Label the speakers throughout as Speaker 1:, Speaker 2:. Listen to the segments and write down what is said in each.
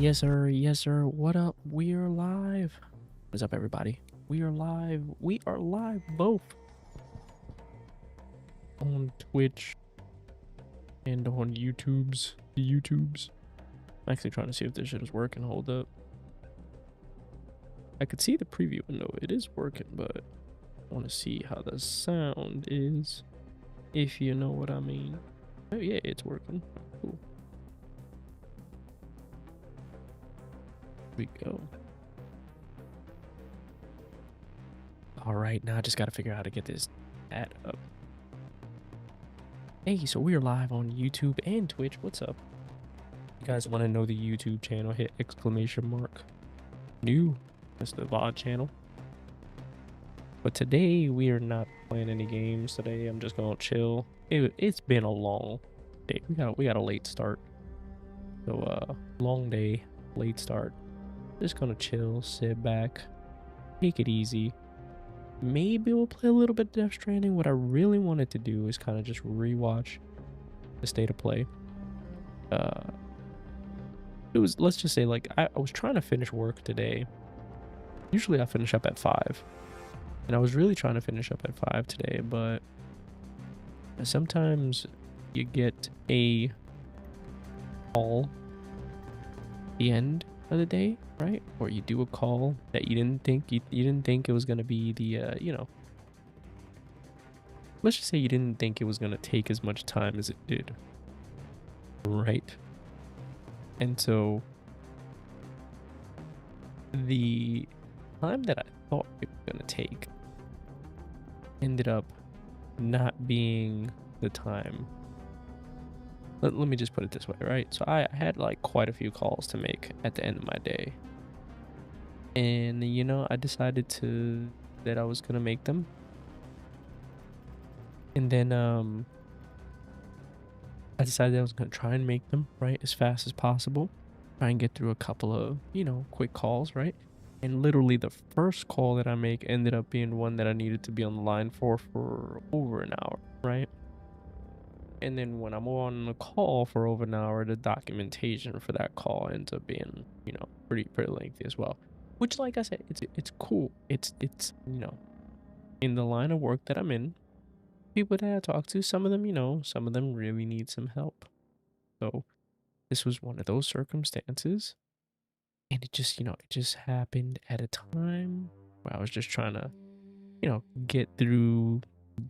Speaker 1: Yes sir, what up? We're live. What's up everybody? We are live. We are live both on Twitch and on YouTubes. I'm actually trying to see if this shit is working. Hold up. I could see the preview window. It is working, but I want to see how the sound is, if you know what I mean. Oh yeah, it's working. Cool. Here we go. All right, now I just got to figure out how to get this ad up. Hey, so we are live on YouTube and Twitch. What's up? You guys want to know the YouTube channel? Hit exclamation mark. New. That's the VOD channel. But today we are not playing any games. Today I'm just gonna chill. It's been a long day. We got a late start. So long day, late start. Just gonna chill, sit back, take it easy. Maybe we'll play a little bit of Death Stranding. What I really wanted to do is kind of just rewatch the state of play. It was, let's just say, like, I was trying to finish work today. Usually I finish up at 5. And I was really trying to finish up at 5 today, but sometimes you get a call at the end of the day, right? Or you do a call that you didn't think it was gonna be the let's just say you didn't think it was gonna take as much time as it did, right? And so the time that I thought it was gonna take ended up not being the time. Let me just put it this way, right? So I had like quite a few calls to make at the end of my day. And you know, I decided that I was gonna make them. And then I decided I was gonna try and make them, right, as fast as possible. Try and get through a couple of, you know, quick calls, right? And literally the first call that I make ended up being one that I needed to be on the line for over an hour, right? And then when I'm on the call for over an hour, the documentation for that call ends up being, you know, pretty lengthy as well. Which, like I said, it's cool. It's you know, in the line of work that I'm in, people that I talk to, some of them, you know, some of them really need some help. So this was one of those circumstances. And it just, you know, it just happened at a time where I was just trying to, you know, get through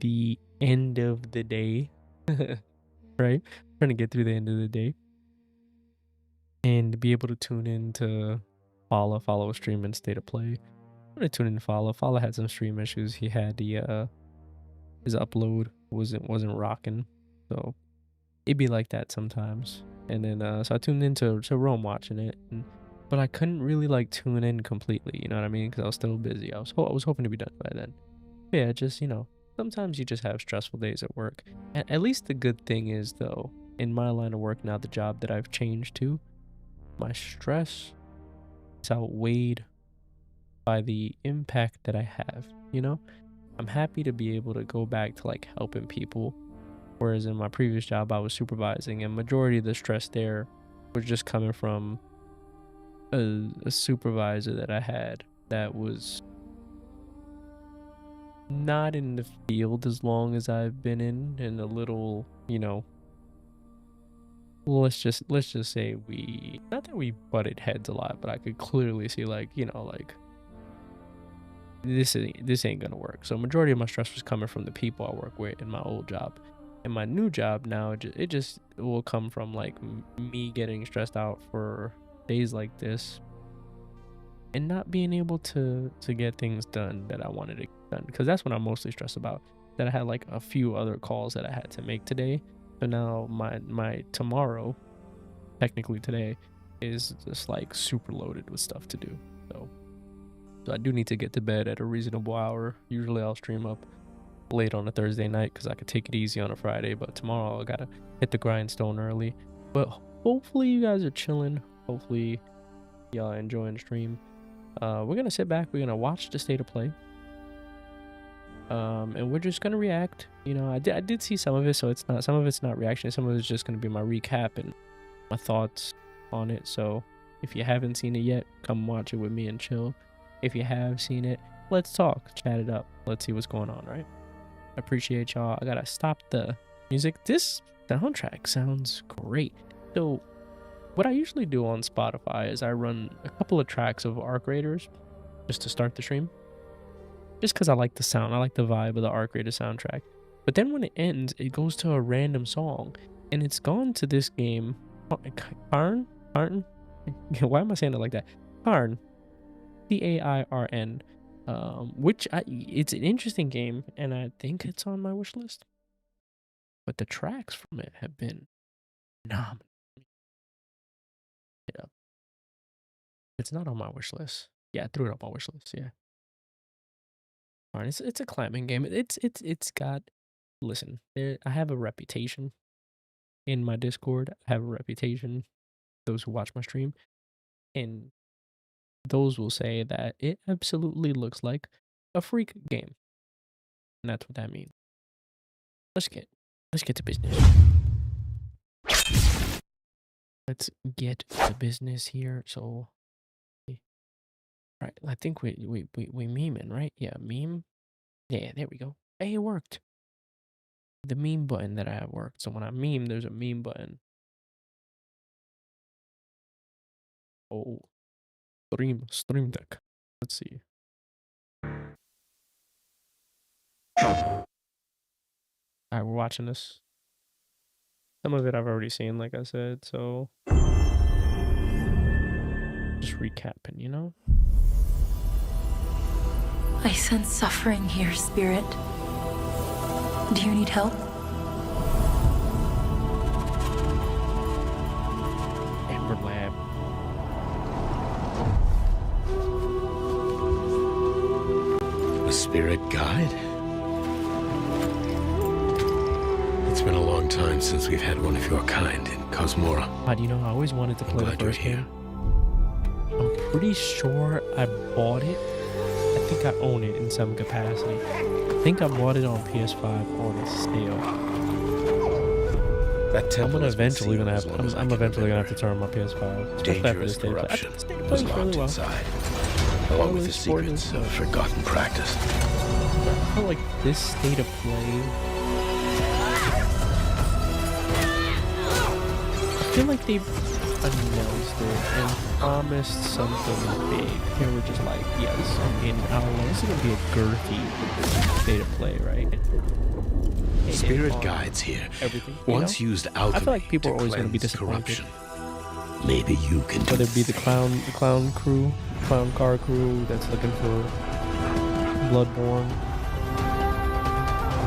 Speaker 1: the end of the day. Right? Trying to get through the end of the day. And be able to tune in to follow a stream and state of play. I'm gonna tune in to follow. Follow had some stream issues. He had the his upload wasn't rocking. So it'd be like that sometimes. And then so I tuned into Rome watching it, but I couldn't really like tune in completely, you know what I mean? Because I was still busy. I was hoping to be done by then. But yeah, just, you know, sometimes you just have stressful days at work. And at least the good thing is, though, in my line of work now, the job that I've changed to, my stress is outweighed by the impact that I have, you know? I'm happy to be able to go back to like helping people, whereas in my previous job I was supervising, and majority of the stress there was just coming from a supervisor that I had that was not in the field as long as I've been in, and a little, you know, let's just say not that we butted heads a lot, but I could clearly see, like, you know, like this ain't gonna work. So majority of my stress was coming from the people I work with in my old job. In my new job now, it just will come from like me getting stressed out for days like this and not being able to get things done that I wanted to get done, because that's what I'm mostly stressed about. That I had like a few other calls that I had to make today. So now my tomorrow, technically today, is just like super loaded with stuff to do. So I do need to get to bed at a reasonable hour. Usually I'll stream up late on a Thursday night because I could take it easy on a Friday. But tomorrow I gotta hit the grindstone early. But hopefully you guys are chilling. Hopefully y'all enjoying the stream. We're gonna sit back. We're gonna watch the state of play. And we're just gonna react. You know, I did see some of it, so some of it's not reaction. Some of it's just gonna be my recap and my thoughts on it. So If you haven't seen it yet, come watch it with me and chill. If you have seen it, let's talk, chat it up. Let's see what's going on, right? I appreciate y'all. I gotta stop the music. This soundtrack sounds great. So what I usually do on Spotify is I run a couple of tracks of Arc Raiders just to start the stream. Just because I like the sound. I like the vibe of the Arc Raider soundtrack. But then when it ends, it goes to a random song. And it's gone to this game. Karn? Why am I saying it like that? Karn. Cairn. It's an interesting game. And I think it's on my wish list. But the tracks from it have been phenomenal. It's not on my wish list. Yeah, I threw it up on my wish list. Yeah. Karn. It's a climbing game. It's got. Listen, I have a reputation in my Discord. I have a reputation, those who watch my stream, and those will say that it absolutely looks like a freak game. And that's what that means. Let's get to business. Let's get to business here. So, right, I think we memeing, right? Yeah, meme. Yeah, there we go. Hey, it worked. The meme button that I have worked. So when I meme, there's a meme button. Oh, stream deck. Let's see. All right, we're watching this. Some of it I've already seen, like I said. So just recapping, you know.
Speaker 2: I sense suffering here, Spirit. Do you need help?
Speaker 1: Amber Lab.
Speaker 3: A spirit guide? It's been a long time since we've had one of your kind in Cosmora.
Speaker 1: God, you know, I always wanted to play the first game. I'm pretty sure I bought it. I think I own it in some capacity. I think I bought it on PS5 on a sale. I'm eventually gonna have to turn on my PS5. Especially after this day. I think this thing plays really well.
Speaker 3: Inside, along with the secrets of forgotten practice.
Speaker 1: I feel like this state of play. I feel like they've announced it and promised something big. They were just like, yes, in how long? This is gonna be a girthy state of play, right?
Speaker 3: Spirit guides here.
Speaker 1: Everything.
Speaker 3: Once used alchemy.
Speaker 1: I feel like people are always gonna be disappointed.
Speaker 3: Corruption. Maybe you can.
Speaker 1: Whether it be the clown car crew that's looking for Bloodborne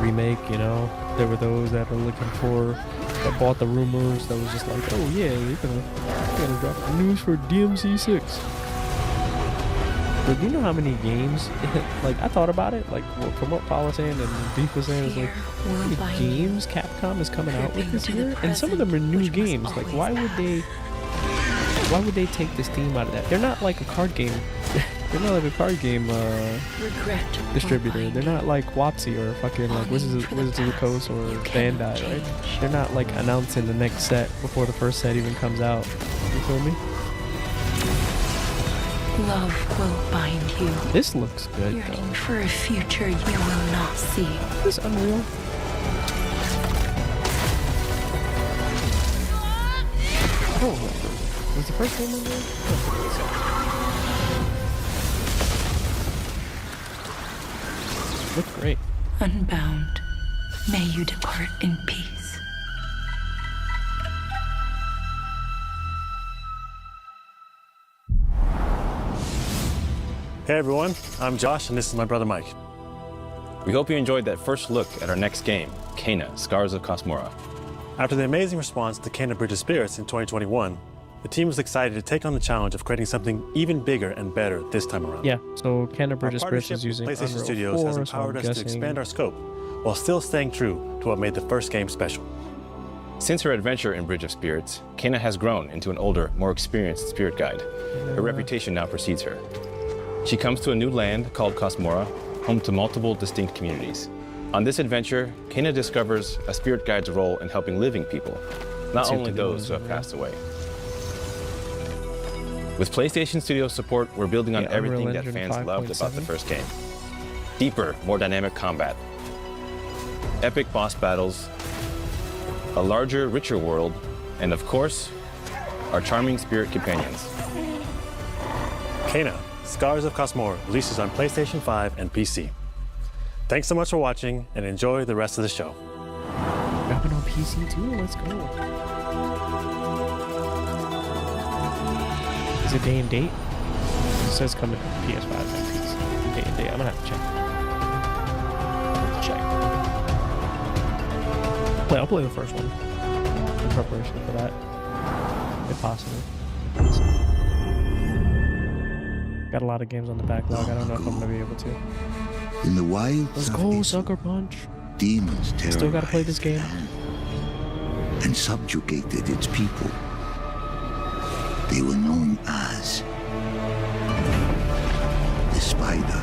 Speaker 1: remake, you know. There were those that are looking for, that bought the rumors, that was just like, oh yeah, they're gonna drop news for DMC6. But do you know how many games, like, I thought about it, like, from what Paul was saying and Beef was saying, is like, how many games Capcom is coming out with this year? And some of them are new games. Like, why would they take this theme out of that? They're not like a card game. They're not like a card game distributor. They're not like WotC or fucking like Wizards of the Coast or Bandai, right? They're not like announcing the next set before the first set even comes out. You feel me?
Speaker 2: Love will bind you.
Speaker 1: This looks good
Speaker 2: Yearning
Speaker 1: though.
Speaker 2: for a future you will not see.
Speaker 1: Is this Unreal? Oh, was the first game Unreal? Look great.
Speaker 2: Unbound, may you depart in peace.
Speaker 4: Hey everyone, I'm Josh and this is my brother Mike.
Speaker 5: We hope you enjoyed that first look at our next game, Kena, Scars of Cosmora.
Speaker 4: After the amazing response to Kena Bridge of Spirits in 2021, the team was excited to take on the challenge of creating something even bigger and better this time around.
Speaker 1: Yeah, so Kena Bridge of
Speaker 4: Our
Speaker 1: Spirits
Speaker 4: partnership
Speaker 1: is using
Speaker 4: with PlayStation
Speaker 1: Unreal
Speaker 4: Studios
Speaker 1: 4,
Speaker 4: has
Speaker 1: so
Speaker 4: empowered
Speaker 1: I'm
Speaker 4: us to
Speaker 1: guessing...
Speaker 4: expand our scope while still staying true to what made the first game special.
Speaker 5: Since her adventure in Bridge of Spirits, Kena has grown into an older, more experienced spirit guide. Her reputation now precedes her. She comes to a new land called Cosmora, home to multiple distinct communities. On this adventure, Kena discovers a spirit guide's role in helping living people, not only those who have passed away. With PlayStation Studio support, we're building on
Speaker 1: Yeah,
Speaker 5: everything
Speaker 1: Unreal
Speaker 5: that
Speaker 1: Engine
Speaker 5: fans loved about the
Speaker 1: 5.7.
Speaker 5: first game. Deeper, more dynamic combat, epic boss battles, a larger, richer world, and of course, our charming spirit companions.
Speaker 4: Kena, Scars of Cosmora releases on PlayStation 5 and PC. Thanks so much for watching, and enjoy the rest of the show.
Speaker 1: Dropping on PC too? Let's go. Is it day and date? It says coming to PS5 and PC. Day and date. I'm gonna have to check. I'll play the first one in preparation for that, if possible. Got a lot of games on the backlog. I don't know if I'm gonna be able to.
Speaker 6: In the wilds
Speaker 1: Let's
Speaker 6: of
Speaker 1: go,
Speaker 6: Israel,
Speaker 1: Sucker Punch.
Speaker 6: demons
Speaker 1: Still gotta play this
Speaker 6: terrorized
Speaker 1: game.
Speaker 6: the land and subjugated its people. They were known as the Spider,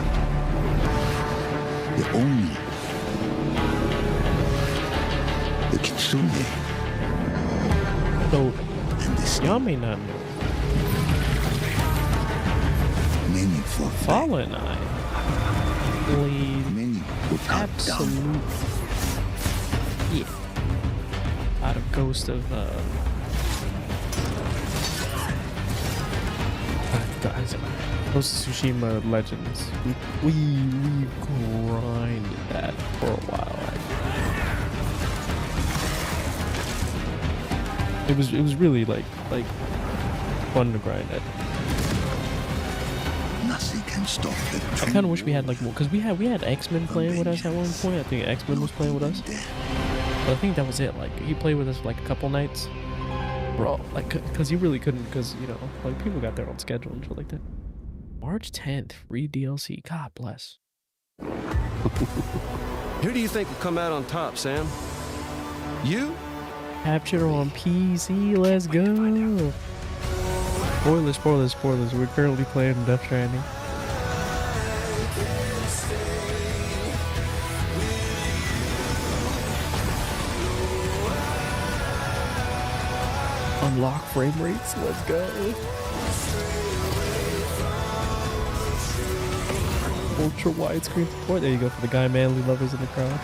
Speaker 6: the Oni, the Kitsune,
Speaker 1: So
Speaker 6: and the Snake.
Speaker 1: y'all may not know.
Speaker 6: Many fought back,
Speaker 1: Fallen Eye played
Speaker 6: many were cut down.
Speaker 1: absolute out of Ghost of Ghost of Tsushima Legends. We grinded that for a while. It was really like fun to grind it.
Speaker 6: Nothing can stop the
Speaker 1: I kind of wish we had like more, because we had X-Men playing with us at one point. I think X-Men was playing with us, but I think that was it. Like he played with us for like a couple nights, bro. Like because he really couldn't, because you know, like people got their own schedule and shit like that. March 10th, free DLC. God bless.
Speaker 7: Who do you think will come out on top, Sam? You?
Speaker 1: Capture on PC. Let's go. Spoilers. We're currently playing Death Stranding. Unlock frame rates. Let's go. Ultra widescreen support. There you go for the guy manly lovers in the crowd.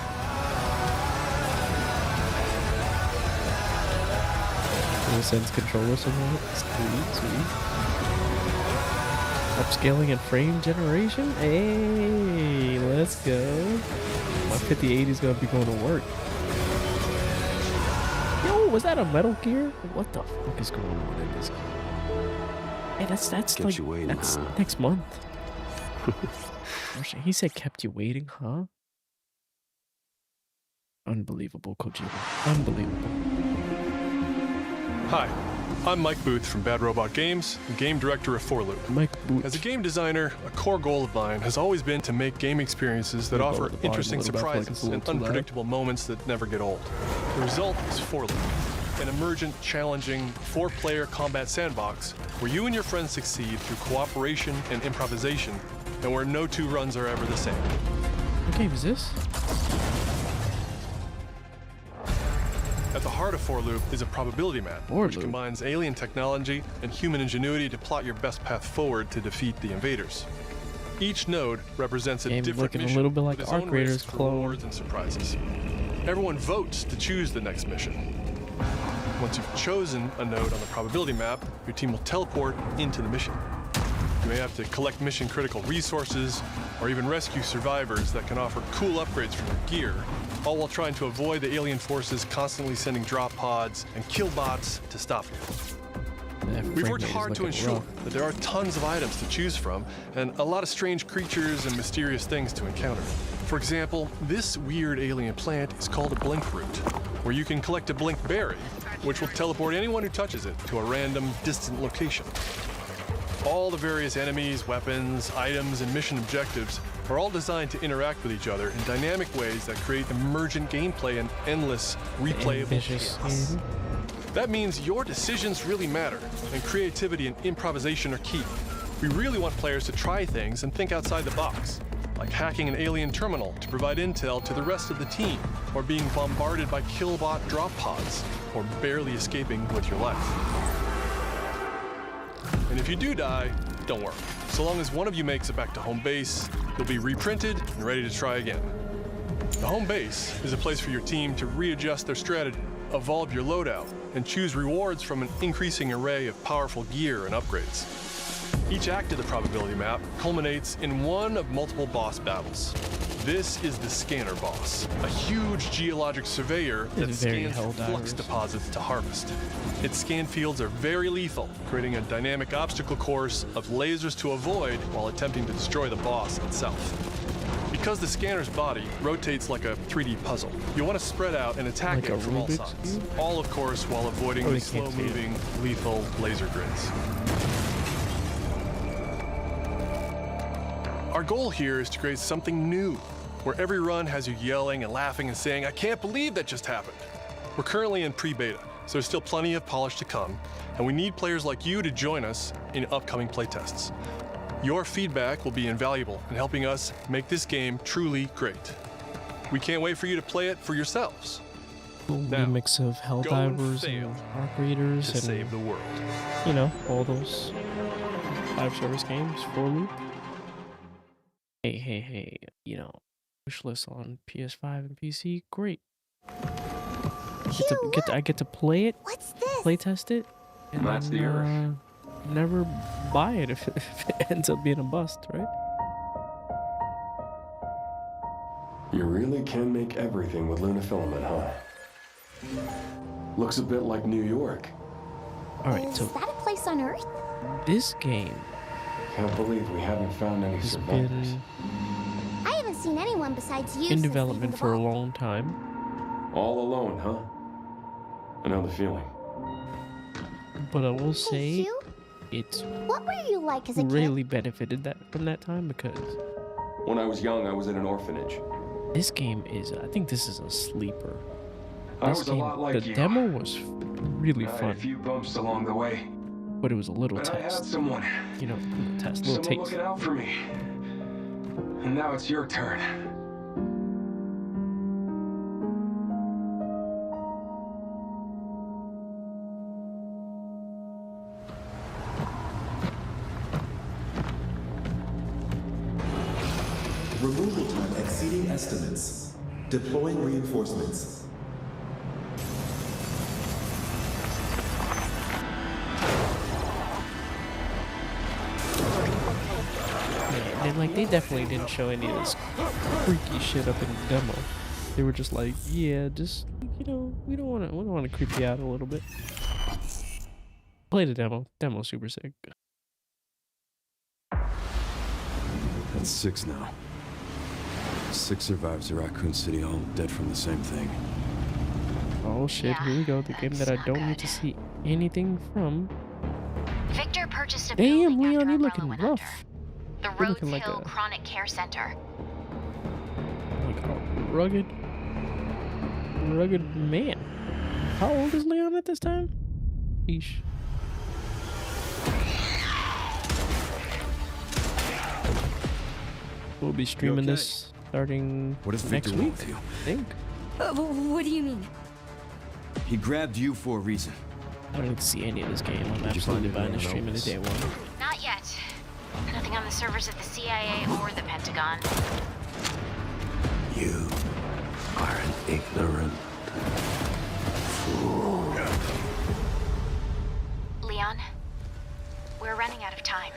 Speaker 1: Sense controller somewhere. Sweet. Upscaling and frame generation. Hey, let's go. My 5080 is gonna be going to work. Yo, was that a Metal Gear? What the fuck is going on in this? Hey, that's
Speaker 7: Kept
Speaker 1: like
Speaker 7: you waiting,
Speaker 1: that's
Speaker 7: huh?
Speaker 1: next month. He said kept you waiting, huh? Unbelievable, Kojima. Unbelievable.
Speaker 8: Hi, I'm Mike Booth from Bad Robot Games, and game director of 4Loop.
Speaker 1: Mike Booth.
Speaker 8: As a game designer, a core goal of mine has always been to make game experiences that
Speaker 1: Lower
Speaker 8: offer
Speaker 1: the volume
Speaker 8: interesting
Speaker 1: a little bit, I feel like it's
Speaker 8: surprises
Speaker 1: a little
Speaker 8: and
Speaker 1: too loud.
Speaker 8: unpredictable moments that never get old. The result is 4Loop, an emergent, challenging, four-player combat sandbox where you and your friends succeed through cooperation and improvisation, and where no two runs are ever the same.
Speaker 1: What game is this?
Speaker 8: At the heart of 4Loop is a probability map, which
Speaker 1: 4Loop.
Speaker 8: combines alien technology and human ingenuity to plot your best path forward to defeat the invaders. Each node represents a
Speaker 1: Game
Speaker 8: different
Speaker 1: looking a
Speaker 8: mission
Speaker 1: little bit like
Speaker 8: with its
Speaker 1: Arc
Speaker 8: own
Speaker 1: Raiders
Speaker 8: risks,
Speaker 1: clone.
Speaker 8: rewards, and surprises. Everyone votes to choose the next mission. Once you've chosen a node on the probability map, your team will teleport into the mission. You may have to collect mission-critical resources, or even rescue survivors that can offer cool upgrades from your gear, all while trying to avoid the alien forces constantly sending drop pods and kill bots to stop you.
Speaker 1: That
Speaker 8: We've
Speaker 1: frame
Speaker 8: worked
Speaker 1: rate is
Speaker 8: hard to
Speaker 1: looking
Speaker 8: ensure
Speaker 1: rough.
Speaker 8: that there are tons of items to choose from, and a lot of strange creatures and mysterious things to encounter. For example, this weird alien plant is called a blink root, where you can collect a blink berry, which will teleport anyone who touches it to a random, distant location. All the various enemies, weapons, items, and mission objectives are all designed to interact with each other in dynamic ways that create emergent gameplay and endless replayable
Speaker 1: Ambitious.
Speaker 8: chaos. That means your decisions really matter, and creativity and improvisation are key. We really want players to try things and think outside the box, like hacking an alien terminal to provide intel to the rest of the team, or being bombarded by killbot drop pods, or barely escaping with your life. And if you do die, don't worry. So long as one of you makes it back to home base, you'll be reprinted and ready to try again. The home base is a place for your team to readjust their strategy, evolve your loadout, and choose rewards from an increasing array of powerful gear and upgrades. Each act of the probability map culminates in one of multiple boss battles. This is the Scanner Boss, a huge geologic surveyor that scans for flux deposits to harvest. Its scan fields are very lethal, creating a dynamic obstacle course of lasers to avoid while attempting to destroy the boss itself. Because the scanner's body rotates like a 3D puzzle, you want to spread out and attack it from all sides. All, of course, while avoiding the slow-moving, lethal laser grids. Our goal here is to create something new, where every run has you yelling and laughing and saying, "I can't believe that just happened." We're currently in pre-beta, so there's still plenty of polish to come, and we need players like you to join us in upcoming playtests. Your feedback will be invaluable in helping us make this game truly great. We can't wait for you to play it for yourselves.
Speaker 1: Now, a mix of Helldivers and Arc Raiders and
Speaker 8: save the world.
Speaker 1: You know, all those live service games for Loop. Hey, you know, wish list on PS5 and PC, great. I get to play it, play test it, and then never buy it if it ends up being a bust, right?
Speaker 9: You really can make everything with Lunafilament, huh? Looks a bit like New York.
Speaker 1: Alright, so
Speaker 10: is that a place on Earth?
Speaker 1: this game
Speaker 9: Can't believe we haven't found any
Speaker 1: has
Speaker 9: survivors.
Speaker 1: been
Speaker 10: I haven't seen anyone besides you.
Speaker 1: in development for a long time.
Speaker 9: All alone, huh? I know the feeling.
Speaker 1: But I will say
Speaker 10: Hugh?
Speaker 1: it's
Speaker 10: What were you like as a
Speaker 1: really benefited from that time, because
Speaker 9: When I was young, I was in an orphanage.
Speaker 1: this game is, I think this is a sleeper.
Speaker 9: I
Speaker 1: This
Speaker 9: was a
Speaker 1: game,
Speaker 9: lot like
Speaker 1: the
Speaker 9: you.
Speaker 1: demo was really
Speaker 9: I had a
Speaker 1: fun,
Speaker 9: few bumps along the way,
Speaker 1: but it was a little
Speaker 9: but I had
Speaker 1: test.
Speaker 9: someone,
Speaker 1: You know, test, little
Speaker 9: someone
Speaker 1: taste.
Speaker 9: looking out for me. And now it's your turn.
Speaker 11: Removal time exceeding estimates. Deploying reinforcements.
Speaker 1: Yeah, and like they definitely didn't show any of this freaky shit up in the demo. They were just like, yeah, just, you know, we don't want to creep you out a little bit. Play the demo. Demo's super sick.
Speaker 12: That's 6 now. 6 survivors of Raccoon City, all dead from the same thing.
Speaker 1: Oh shit, here we go. The game that I don't need to see anything from.
Speaker 13: Victor purchased a
Speaker 1: Damn,
Speaker 13: building
Speaker 1: Leon,
Speaker 13: after
Speaker 1: you
Speaker 13: Umbrella
Speaker 1: looking
Speaker 13: went
Speaker 1: rough.
Speaker 13: under. The
Speaker 1: You're
Speaker 13: Rhodes
Speaker 1: looking like
Speaker 13: Hill
Speaker 1: a
Speaker 13: Chronic Care Center.
Speaker 1: rugged man. How old is Leon at this time? Yeesh. We'll be streaming this starting next week, I think.
Speaker 14: What do you mean?
Speaker 15: He grabbed you for a reason.
Speaker 1: I don't need to see any of this game. I'm absolutely buying the stream in the day one.
Speaker 13: Not yet. Nothing on the servers at the CIA or the Pentagon.
Speaker 3: You are an ignorant fool.
Speaker 13: Leon, we're running out of time.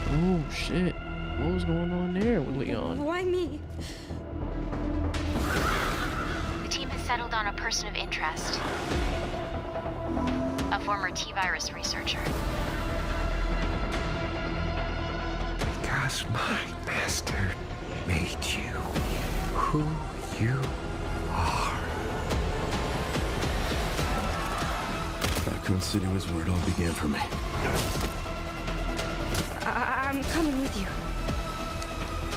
Speaker 1: Oh shit. What was going on there with Leon?
Speaker 14: Why me?
Speaker 13: The team has settled on a person of interest. A former T-virus researcher.
Speaker 3: Because my master made you who you are.
Speaker 12: Raccoon City was where it all began for me.
Speaker 14: I'm coming with you.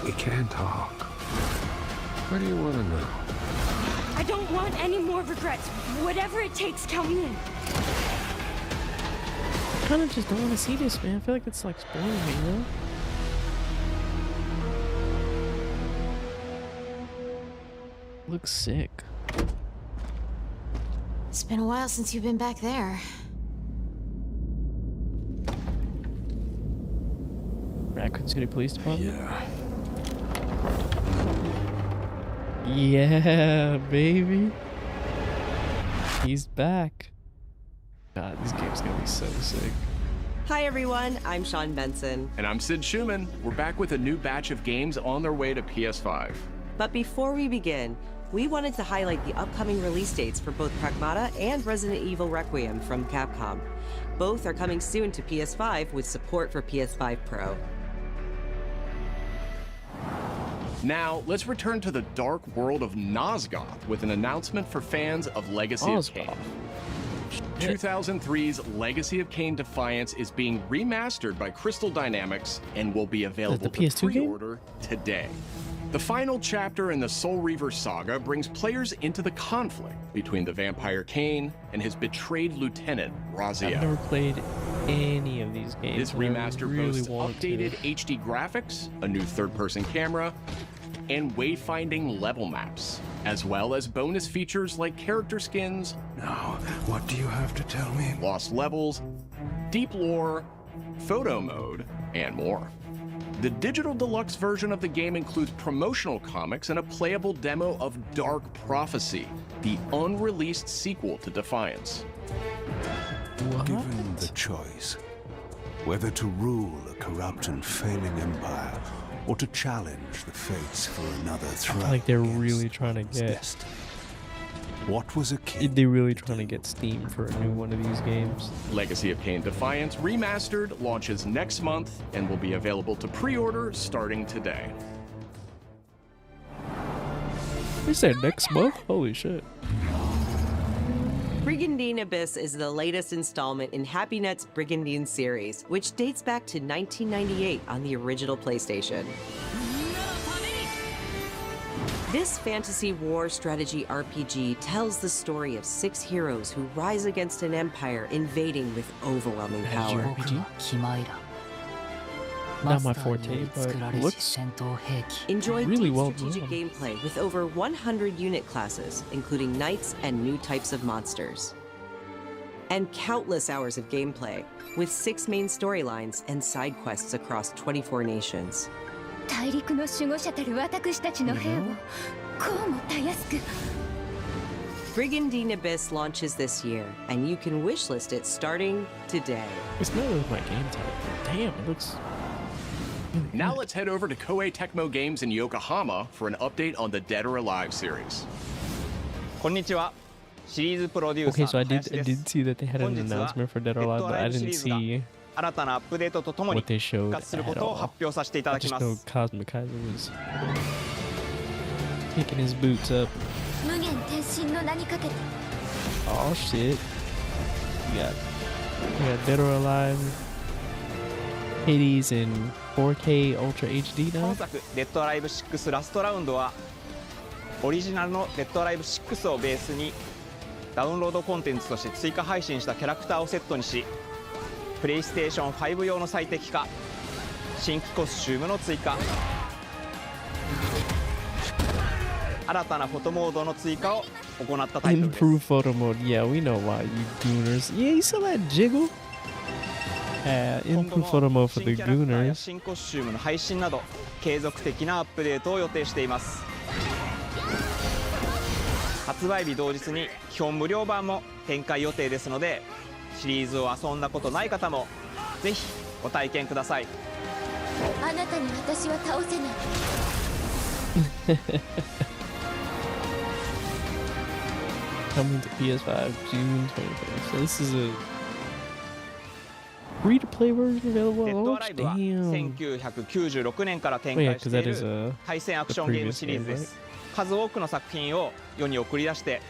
Speaker 3: We can talk. What do you want to know?
Speaker 14: I don't want any more regrets. Whatever it takes, count me in.
Speaker 1: I kind of just don't want to see this, man. I feel like it's like spoiling me, you know? Looks sick.
Speaker 2: It's been a while since you've been back there.
Speaker 1: Raccoon City Police Department?
Speaker 12: Yeah.
Speaker 1: Yeah, baby. He's back. God, this game's gonna be so sick.
Speaker 16: Hi everyone, I'm Sean Benson.
Speaker 17: And I'm Sid Schumann. We're back with a new batch of games on their way to PS5.
Speaker 16: But before we begin, we wanted to highlight the upcoming release dates for both Pragmata and Resident Evil Requiem from Capcom. Both are coming soon to PS5 with support for PS5 Pro.
Speaker 17: Now, let's return to the dark world of Nosgoth with an announcement for fans of Legacy of Kain. 2003's Legacy of Kain Defiance is being remastered by Crystal Dynamics and will be available to pre-order today. The final chapter in the Soul Reaver saga brings players into the conflict between the vampire Kain and his betrayed lieutenant, Raziel.
Speaker 1: I've never played any of these games.
Speaker 17: This remaster boasts updated HD graphics, a new third-person camera, and wayfinding level maps, as well as bonus features like character skins.
Speaker 6: Now, what do you have to tell me?
Speaker 17: Lost levels, deep lore, photo mode, and more. The digital deluxe version of the game includes promotional comics and a playable demo of Dark Prophecy, the unreleased sequel to Defiance.
Speaker 6: Given the choice, whether to rule a corrupt and failing empire, or to challenge the fates for another threat.
Speaker 1: I feel like they're really trying to get.
Speaker 6: What was a king?
Speaker 1: They're really trying to get Steam for a new one of these games.
Speaker 17: Legacy of Kain Defiance Remastered launches next month and will be available to pre-order starting today.
Speaker 1: They said next month? Holy shit.
Speaker 16: Brigandine Abyss is the latest installment in HappyNet's Brigandine series, which dates back to 1998 on the original PlayStation. This fantasy war strategy RPG tells the story of 6 heroes who rise against an empire invading with overwhelming power.
Speaker 1: Not my forte, but looks
Speaker 16: Enjoy
Speaker 1: really
Speaker 16: deep
Speaker 1: well
Speaker 16: strategic
Speaker 1: done.
Speaker 16: gameplay with over 100 unit classes, including knights and new types of monsters. And countless hours of gameplay, with 6 main storylines and side quests across 24 nations.
Speaker 14: 大陸の守護者たる私たちの兵をこうもたやすく
Speaker 16: Brigandine Abyss launches this year, and you can wishlist it starting today.
Speaker 1: It's not really my game type. Damn, it looks.
Speaker 17: Now let's head over to Koei Tecmo Games in Yokohama for an update on the Dead or Alive series.
Speaker 18: こんにちは。シリーズプロデューサ
Speaker 1: Okay,
Speaker 18: ー
Speaker 1: so I
Speaker 18: の林です。
Speaker 1: did see that they had an announcement for Dead or Alive, but I didn't see
Speaker 18: 新たなアップデートとともに
Speaker 1: what they
Speaker 18: 復
Speaker 1: showed
Speaker 18: 活するこ
Speaker 1: at
Speaker 18: とを
Speaker 1: all.
Speaker 18: 発表させていた
Speaker 1: I
Speaker 18: だき
Speaker 1: just
Speaker 18: ま
Speaker 1: know
Speaker 18: す。
Speaker 1: Cosmic Kaiser was kicking his boots up.
Speaker 14: 無限転身の名にかけて
Speaker 1: Oh shit. We got Dead or Alive, Hades in 4K Ultra HD
Speaker 18: 本
Speaker 1: now.
Speaker 18: 作「デッドアライブ6ラストラウンド」はオリジナルの「デッドアライブ6」をベースにダウンロードコンテンツとして追加配信したキャラクターをセットにし、プレイステーション5用の最適化、新規コスチュームの追加、新たなフォトモードの追加を行ったタイトルです。
Speaker 1: Improved photo mode. Yeah, we know why, you gooners. Yeah, you saw that jiggle? Improved photo mode for the
Speaker 18: 新キャラクターや
Speaker 1: gooners.
Speaker 18: 新コスチュームの配信など継続的なアップデートを予定しています。発売日同日に基本無料版も展開予定ですので、シリーズを遊んだことない方もぜひご体験ください。
Speaker 14: あなたに私は倒せない
Speaker 1: Coming to PS5 June 25th. So this is a free-to-play version
Speaker 18: デ
Speaker 1: available
Speaker 18: ッ
Speaker 1: on
Speaker 18: ドア
Speaker 1: launch?
Speaker 18: ライブは
Speaker 1: Damn.
Speaker 18: 1996年から展
Speaker 1: Oh, yeah,
Speaker 18: 開してい
Speaker 1: 'cause that is
Speaker 18: る対戦アクションゲームシリーズです。数多くの作品を世に送り出して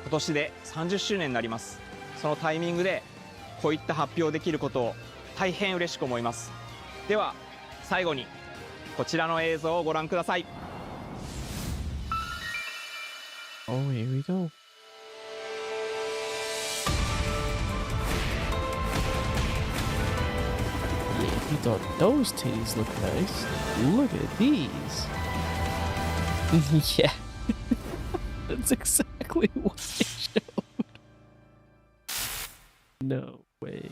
Speaker 18: 今年で30周年になります。そのタイミングでこういった発表できることを大変嬉しく思います。では最後にこちらの映像をご覧ください。
Speaker 1: Oh, here we go. Yeah, you thought those titties look nice. Look at these. Yeah. That's exactly what they showed. No way.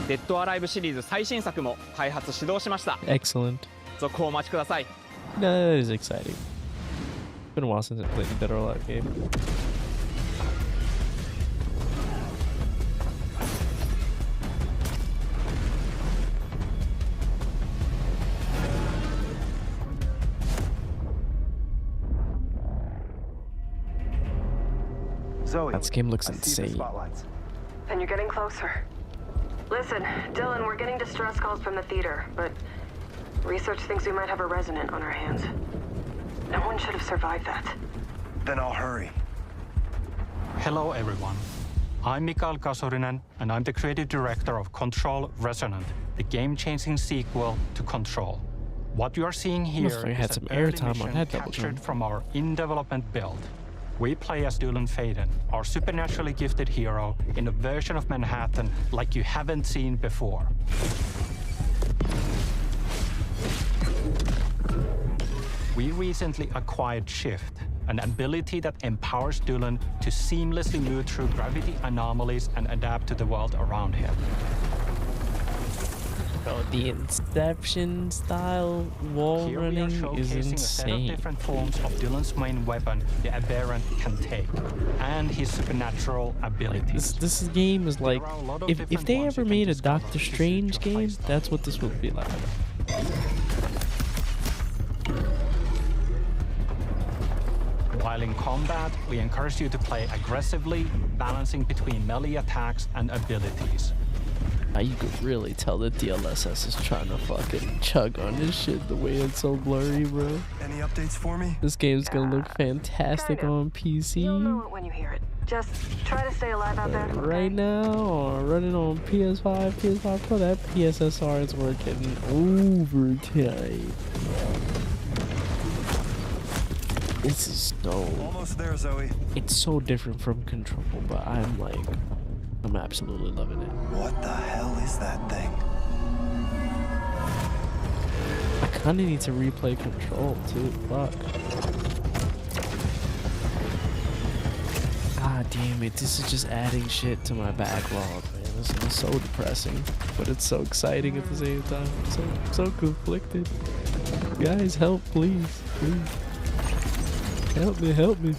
Speaker 18: デッドアライブシリーズ最新作も開発始動しました。
Speaker 1: Excellent.
Speaker 18: 続報お待ちください。
Speaker 1: That is exciting. It's been a while since I played a Dead or Alive game.
Speaker 19: Zoe,
Speaker 1: this game looks
Speaker 19: I see the
Speaker 1: insane.
Speaker 19: spotlights.
Speaker 20: And you're getting closer. Listen, Dylan, we're getting distress calls from the theater, but research thinks we might have a resident on our hands. No one should have survived that.
Speaker 19: Then I'll hurry.
Speaker 21: Hello, everyone. I'm Mikael Kasurinen, and I'm the creative director of Control Resonant, the game-changing sequel to Control. What you are seeing here
Speaker 1: Must have had
Speaker 21: is
Speaker 1: some
Speaker 21: an early
Speaker 1: airtime on
Speaker 21: mission
Speaker 1: that double
Speaker 21: captured
Speaker 1: jump.
Speaker 21: from our in-development build. We play as Dylan Faden, our supernaturally gifted hero in a version of Manhattan like you haven't seen before. We recently acquired Shift, an ability that empowers Dylan to seamlessly move through gravity anomalies and adapt to the world around him.
Speaker 1: Bro, the Inception style wall
Speaker 21: Here we are
Speaker 1: running is
Speaker 21: showcasing a set of
Speaker 1: insane.
Speaker 21: different forms of Dylan's main weapon, the Aberrant, can take, and his supernatural abilities.
Speaker 1: This game is like, if they ever made a Doctor Strange game, that's what this would be like.
Speaker 21: While in combat, we encourage you to play aggressively, balancing between melee attacks and abilities.
Speaker 1: Now you could really tell the DLSS is trying to fucking chug on this shit the way it's so blurry, bro.
Speaker 19: Any updates for me?
Speaker 1: This game's gonna look fantastic on PC.
Speaker 20: You'll know it when you hear it. Just try to stay alive out there.
Speaker 1: Right now, or running on PS5, PS5 Pro, that PSSR is working overtime. This is so...
Speaker 19: Almost there, Zoe.
Speaker 1: It's so different from Control, but I'm absolutely loving it.
Speaker 19: What the hell is that thing?
Speaker 1: I kinda need to replay Control too, fuck. God damn it, this is just adding shit to my backlog, man. This is so depressing, but it's so exciting at the same time. So conflicted. Guys, help, please, please. Help me, help me.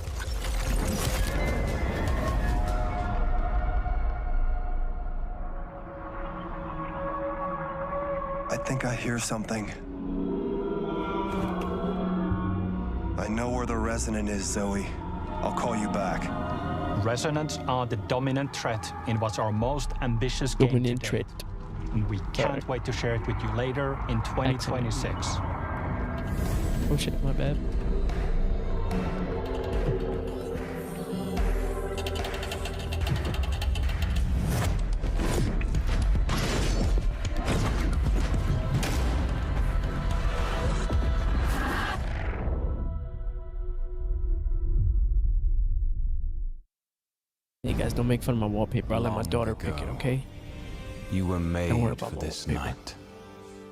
Speaker 19: I think I hear something. I know where the Resonant is, Zoe. I'll call you back.
Speaker 21: Resonants are the dominant threat in what's our most ambitious game to date. And we can't wait to share it with you later in 2026.
Speaker 1: Oh shit, my bad. Hey guys, don't make fun of my wallpaper. I'll let my daughter pick it, okay?
Speaker 6: You were made
Speaker 1: Don't worry
Speaker 6: for
Speaker 1: about
Speaker 6: this
Speaker 1: wallpaper.
Speaker 6: night.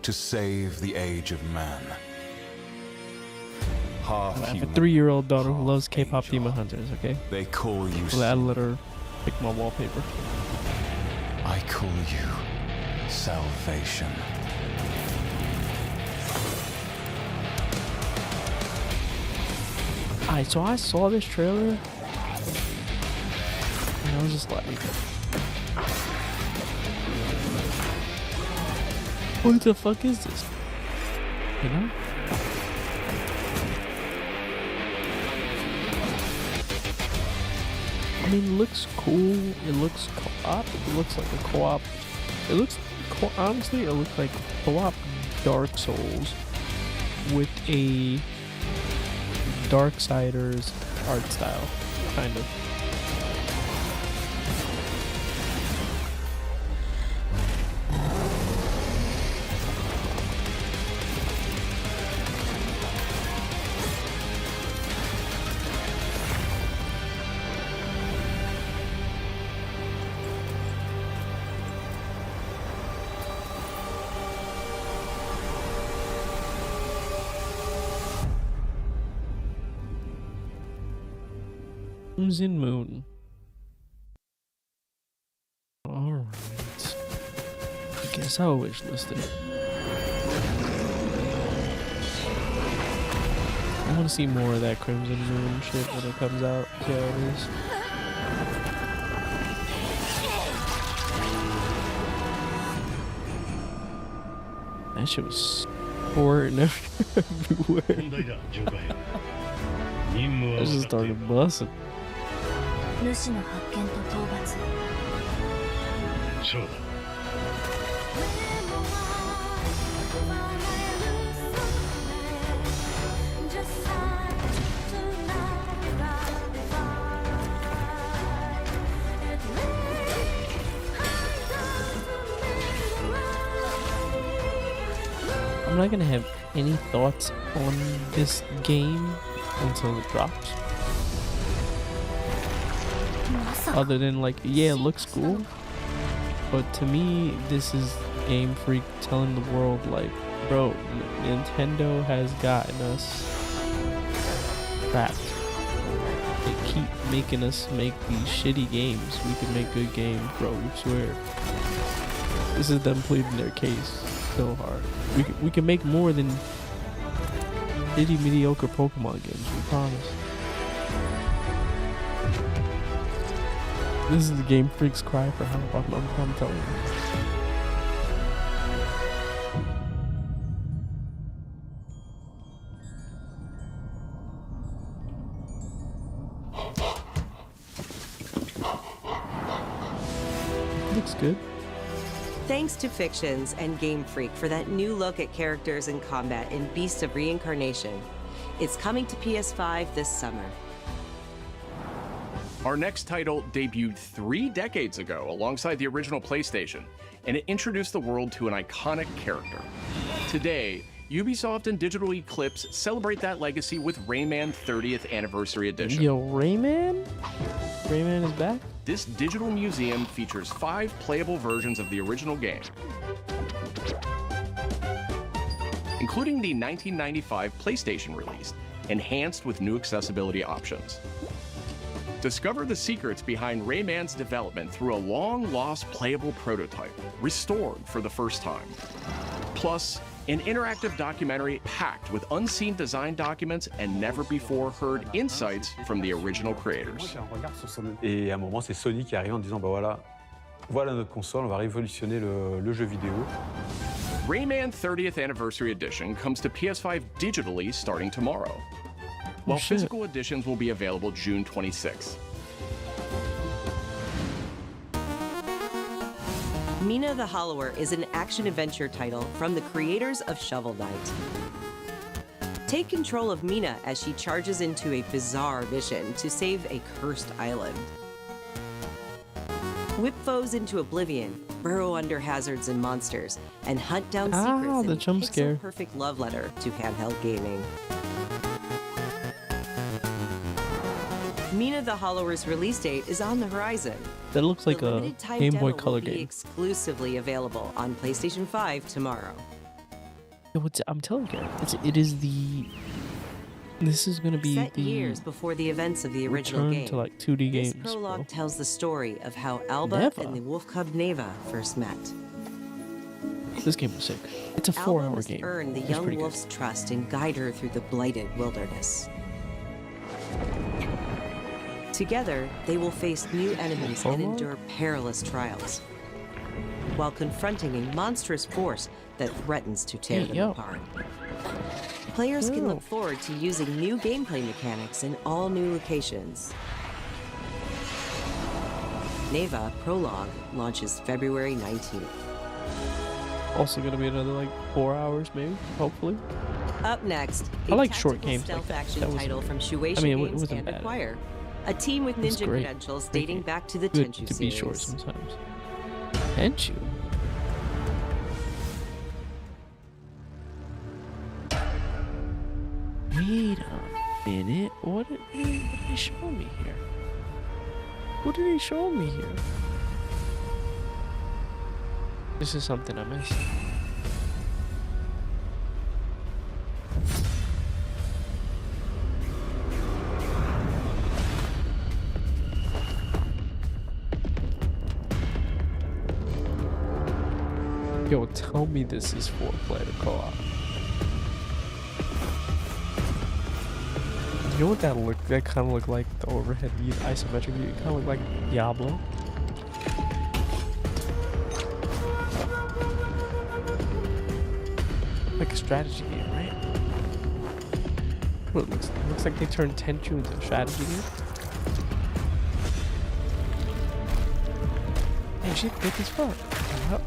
Speaker 6: To save the age of man. Half
Speaker 1: I have a
Speaker 6: human,
Speaker 1: 3-year-old daughter who loves K-pop Demon Hunters, okay?
Speaker 6: They call you
Speaker 1: I'll let her pick my wallpaper.
Speaker 6: I call you salvation.
Speaker 1: Alright, so I saw this trailer and I was just like, what the fuck is this? You know? I mean, it looks cool. It looks co-op. It looks like a co-op. It looks, honestly, it looks like co-op Dark Souls with a Darksiders art style, kind of. Crimson Moon. Alright. guess I'll wish list it. I want to see more of that Crimson Moon shit when it comes out. See how it is. That shit was squirting everywhere. I just started busting. I'm not gonna have any thoughts on this game until it drops. Other than like, yeah, it looks cool. But to me, this is Game Freak telling the world like, bro, Nintendo has gotten us trapped. They keep making us make these shitty games. We can make good games, bro, we swear. This is them pleading their case so hard. We can make more than shitty, mediocre Pokemon games, we promise. This is the Game Freak's cry for help, I'm telling you. Looks good.
Speaker 16: Thanks to Fictions and Game Freak for that new look at characters and combat in Beast of Reincarnation. It's coming to PS5 this summer.
Speaker 17: Our next title debuted 3 decades ago alongside the original PlayStation, and it introduced the world to an iconic character. Today, Ubisoft and Digital Eclipse celebrate that legacy with Rayman 30th Anniversary Edition.
Speaker 1: Yo, Rayman? Rayman is back?
Speaker 17: This digital museum features 5 playable versions of the original game, including the 1995 PlayStation release, enhanced with new accessibility options. Discover the secrets behind Rayman's development through a long-lost playable prototype, restored for the first time. Plus, an interactive documentary packed with unseen design documents and never-before-heard insights from the original creators.
Speaker 12: Et à un moment, c'est Sony qui arrive en disant, bah voilà notre console, on va révolutionner le jeu vidéo.
Speaker 17: Rayman 30th Anniversary Edition comes to PS5 digitally starting tomorrow, while physical editions will be available June 26th.
Speaker 16: Mina the Hollower is an action-adventure title from the creators of Shovel Knight. Take control of Mina as she charges into a bizarre mission to save a cursed island. Whip foes into oblivion, burrow under hazards and monsters, and hunt down secrets in a pixel-perfect love letter to handheld gaming. Mina the Hollower's release date is on the horizon.
Speaker 1: That looks like a Game Boy Color game.
Speaker 16: Exclusively available on PlayStation 5 tomorrow.
Speaker 1: I'm telling you, this is gonna be
Speaker 16: Set
Speaker 1: the
Speaker 16: years before the events of the original
Speaker 1: return
Speaker 16: game.
Speaker 1: to like 2D
Speaker 16: This
Speaker 1: games.
Speaker 16: prologue tells the story of how Alba and the wolf cub Neva first met.
Speaker 1: This game was sick. It's a 4-hour
Speaker 16: must
Speaker 1: game.
Speaker 16: earn the
Speaker 1: It's
Speaker 16: young
Speaker 1: pretty good.
Speaker 16: wolf's trust and guide her through the blighted wilderness. Together, they will face new enemies and endure perilous trials, while confronting a monstrous force that threatens to tear them apart. Players can look forward to using new gameplay mechanics in all new locations. Neva Prologue launches February 19th.
Speaker 1: Also gonna be another like 4 hours, maybe, hopefully.
Speaker 16: Up next,
Speaker 1: I like
Speaker 16: a
Speaker 1: short
Speaker 16: tactical
Speaker 1: games
Speaker 16: stealth
Speaker 1: like that.
Speaker 16: action
Speaker 1: That was-
Speaker 16: title from Shueisha
Speaker 1: I mean, it
Speaker 16: Games
Speaker 1: wasn't
Speaker 16: and
Speaker 1: bad.
Speaker 16: Acquire. A team with
Speaker 1: It's
Speaker 16: ninja
Speaker 1: great.
Speaker 16: credentials dating back to the
Speaker 1: Good
Speaker 16: Tenchu
Speaker 1: to be
Speaker 16: series.
Speaker 1: short sometimes. Tenchu. Wait a minute. What did they show me here? What did they show me here? This is something I missed. Yo, tell me this is 4-player co-op. You know what that looked? That kind of looked like the overhead view, the isometric view. It kind of looked like Diablo. Like a strategy game, right? What it looks like they turned Tenchu into a strategy game. Hey, shit, thick as fuck. Yep.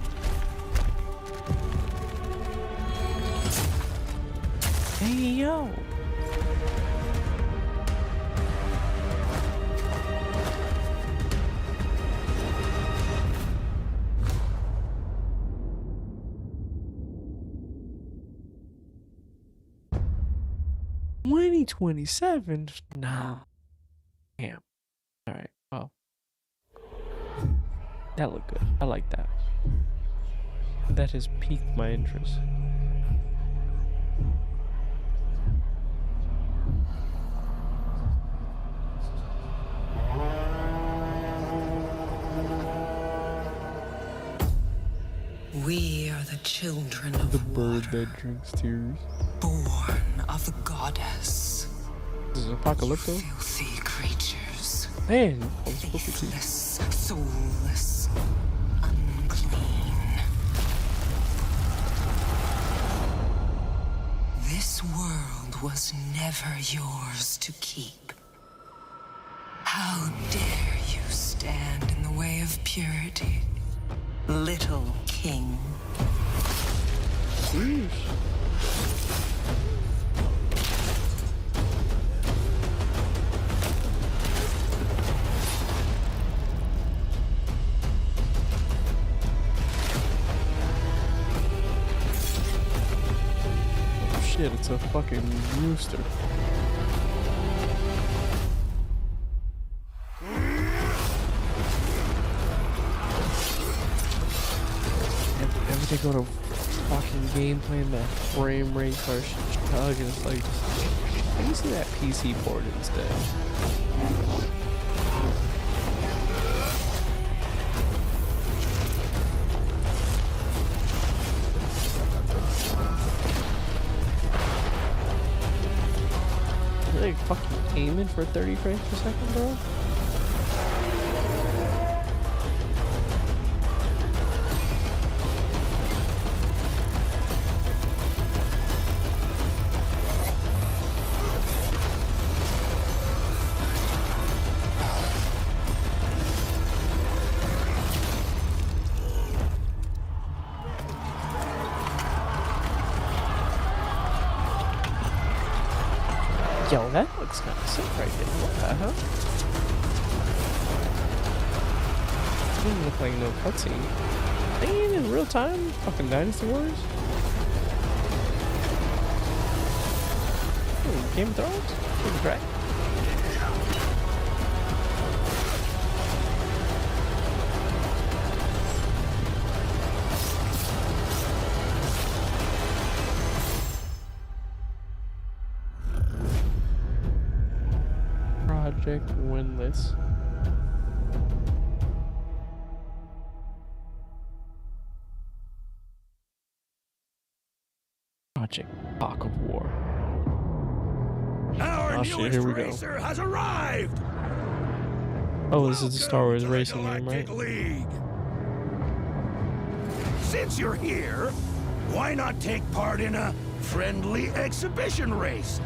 Speaker 1: Hey, yo. $2027? Nah. Damn. Alright, well. That looked good. I like that. That has piqued my interest.
Speaker 5: We are the children of
Speaker 1: the bird that drinks tears.
Speaker 5: Born of the goddess.
Speaker 1: This is Apocalypto.
Speaker 5: Filthy creatures.
Speaker 1: Man,
Speaker 5: faithless, soulless, unclean. This world was never yours to keep. How dare you stand in the way of purity, little king?
Speaker 1: Shit, it's a fucking rooster. Every day go to fucking gameplay and that frame rate starts chugging. It's like, I can see that PC board instead. Like fucking aiming for 30 frames per second, bro? Yo, that looks kind of sick right there. What the hell? It doesn't look like no cutscene. They ain't in real time? Fucking Dynasty Wars? Ooh, Game of Thrones? Pretty great. Project Winless. Project Hawk of War.
Speaker 22: Our
Speaker 1: shit, here we go.
Speaker 22: racer has arrived.
Speaker 1: Oh, this is the Star Wars racing game, right?
Speaker 22: League. Since you're here, why not take part in a friendly exhibition race?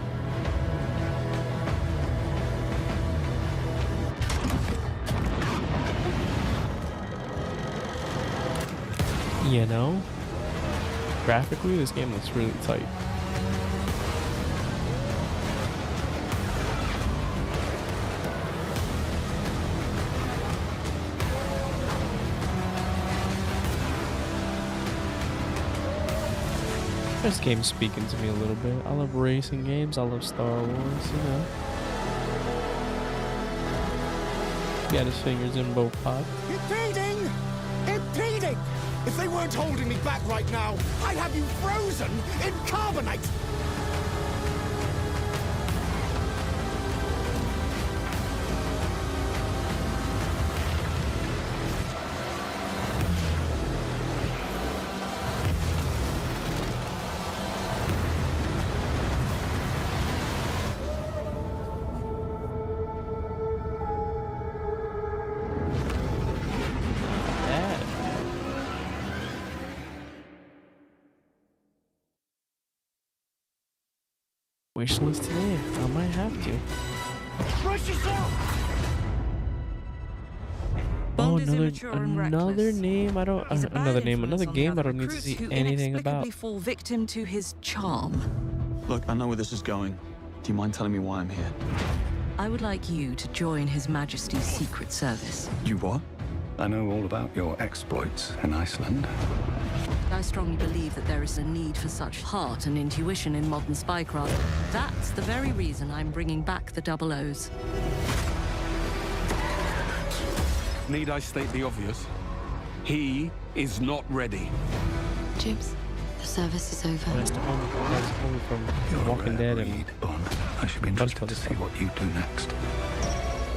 Speaker 1: You know, graphically, this game looks really tight. This game's speaking to me a little bit. I love racing games. I love Star Wars, you know. He got his fingers in both pots.
Speaker 22: Impeding! Impeding! If they weren't holding me back right now, I'd have you frozen in carbonite!
Speaker 1: Wish list today. I might have to.
Speaker 22: Brace yourself!
Speaker 1: Oh, another name. I don't. Another name. Another game. I don't need to see anything about.
Speaker 4: Fall victim to his charm.
Speaker 7: Look, I know where this is going. Do you mind telling me why I'm here?
Speaker 4: I would like you to join His Majesty's Secret Service.
Speaker 7: You what?
Speaker 6: I know all about your exploits in Iceland.
Speaker 4: I strongly believe that there is a need for such heart and intuition in modern spycraft. That's the very reason I'm bringing back the Double O's.
Speaker 6: Need I state the obvious? He is not ready.
Speaker 2: James, the service is over.
Speaker 1: That's only from Walking Dead and
Speaker 6: Bond. I should be interested to see what you do next.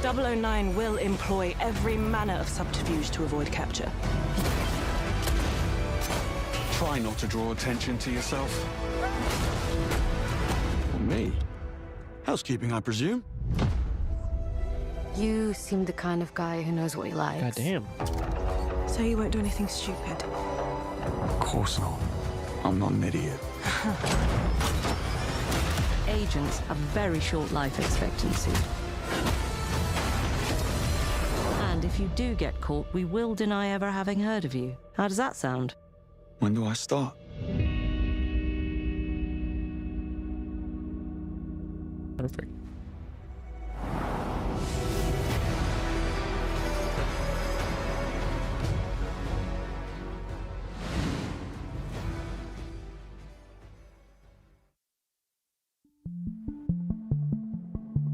Speaker 20: 009 will employ every manner of subterfuge to avoid capture.
Speaker 6: Try not to draw attention to yourself.
Speaker 7: Well, me? Housekeeping, I presume?
Speaker 2: You seem the kind of guy who knows what he likes.
Speaker 1: God damn.
Speaker 20: So you won't do anything stupid?
Speaker 6: Of course not. I'm not an idiot.
Speaker 4: Agents have very short life expectancy. And if you do get caught, we will deny ever having heard of you. How does that sound?
Speaker 7: When do I start?
Speaker 1: Perfect.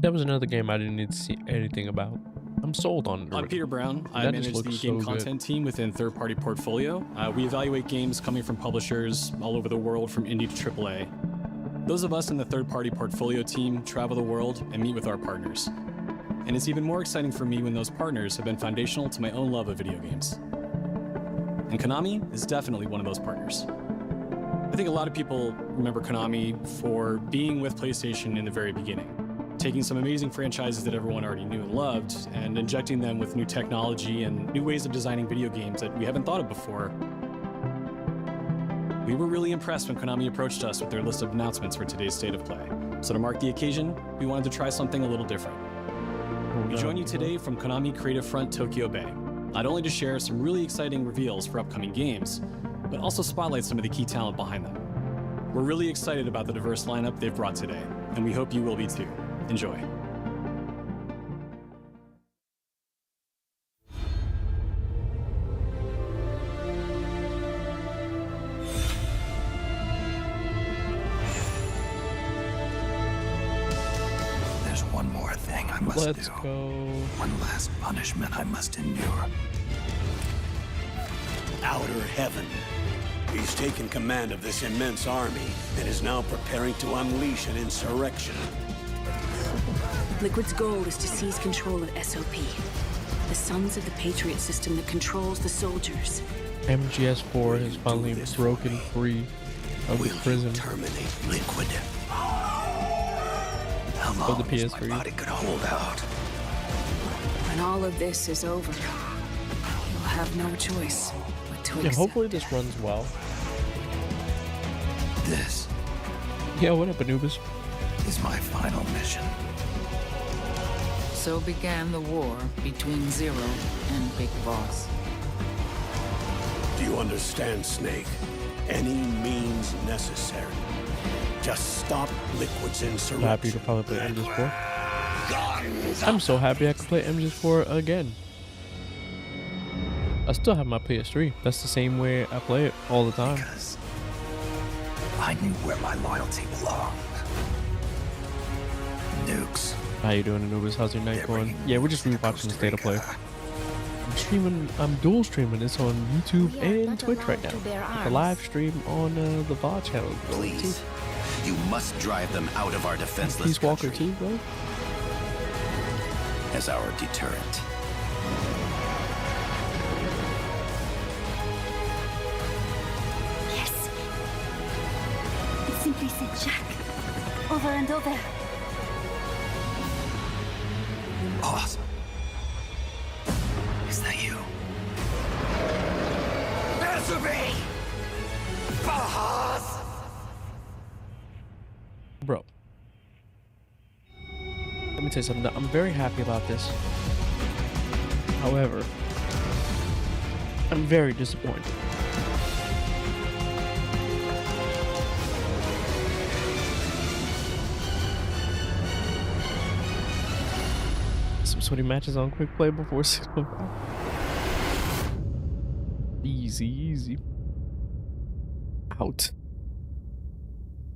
Speaker 1: That was another game I didn't need to see anything about. I'm sold on it already.
Speaker 23: I'm Peter Brown. I manage the game content team within third-party portfolio. We evaluate games coming from publishers all over the world, from indie to AAA. Those of us in the third-party portfolio team travel the world and meet with our partners. And it's even more exciting for me when those partners have been foundational to my own love of video games. And Konami is definitely one of those partners. I think a lot of people remember Konami for being with PlayStation in the very beginning, taking some amazing franchises that everyone already knew and loved and injecting them with new technology and new ways of designing video games that we haven't thought of before. We were really impressed when Konami approached us with their list of announcements for today's State of Play. So to mark the occasion, we wanted to try something a little different. We join you today from Konami Creative Front Tokyo Bay, not only to share some really exciting reveals for upcoming games, but also spotlight some of the key talent behind them. We're really excited about the diverse lineup they've brought today, and we hope you will be too. Enjoy.
Speaker 24: There's one more thing I must do.
Speaker 1: Let's go.
Speaker 24: One last punishment I must endure. Outer Heaven. He's taken command of this immense army and is now preparing to unleash an insurrection.
Speaker 25: Liquid's goal is to seize control of SOP, the Sons of the Patriot system that controls the soldiers.
Speaker 1: MGS4 has finally broken free of the prison
Speaker 24: terminate Liquid.
Speaker 1: of the PS3.
Speaker 24: My body could hold out.
Speaker 25: When all of this is over, you'll have no choice but to
Speaker 1: Yeah,
Speaker 25: accept.
Speaker 1: hopefully this runs well.
Speaker 24: This
Speaker 1: Yeah, what up, Anubis?
Speaker 24: is my final mission.
Speaker 26: So began the war between Zero and Big Boss.
Speaker 24: Do you understand, Snake? Any means necessary. Just stop Liquid's insurrection.
Speaker 1: I'm happy to probably play MGS4. I'm so happy I can play MGS4 again. I still have my PS3. That's the same way I play it all the time.
Speaker 24: Because I knew where my loyalty belonged. Nukes.
Speaker 1: How you doing, Anubis? How's your night going? Yeah, we're just rewatching State of Play. I'm streaming. I'm dual streaming. It's on YouTube and Twitch right now. The live stream on the VOD channel.
Speaker 24: Please, you must drive them out of our defenseless
Speaker 1: Peace Walker
Speaker 24: country
Speaker 1: too, bro.
Speaker 24: as our deterrent.
Speaker 10: Yes. It simply said Jack. Over and over.
Speaker 24: Awesome. Is that you? Answer me! Bahas!
Speaker 1: Bro, me tell you something. I'm very happy about this. However, I'm very disappointed. Some sweaty matches on quick play before 6.5. Easy, easy. Out.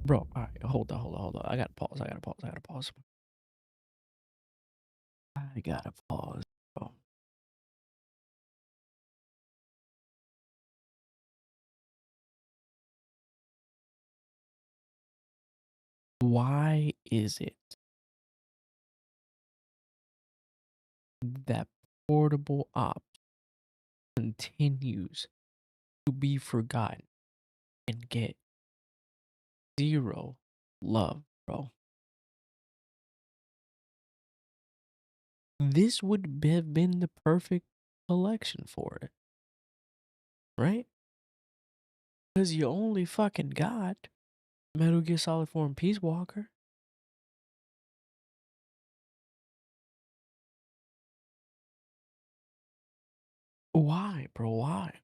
Speaker 1: Bro, alright, hold on. I gotta pause. I gotta pause, bro. Why is it that portable ops continues to be forgotten and get zero love, bro? This would have been the perfect collection for it, right? Because you only fucking got Metal Gear Solid 4 and Peace Walker. Why, bro? Why?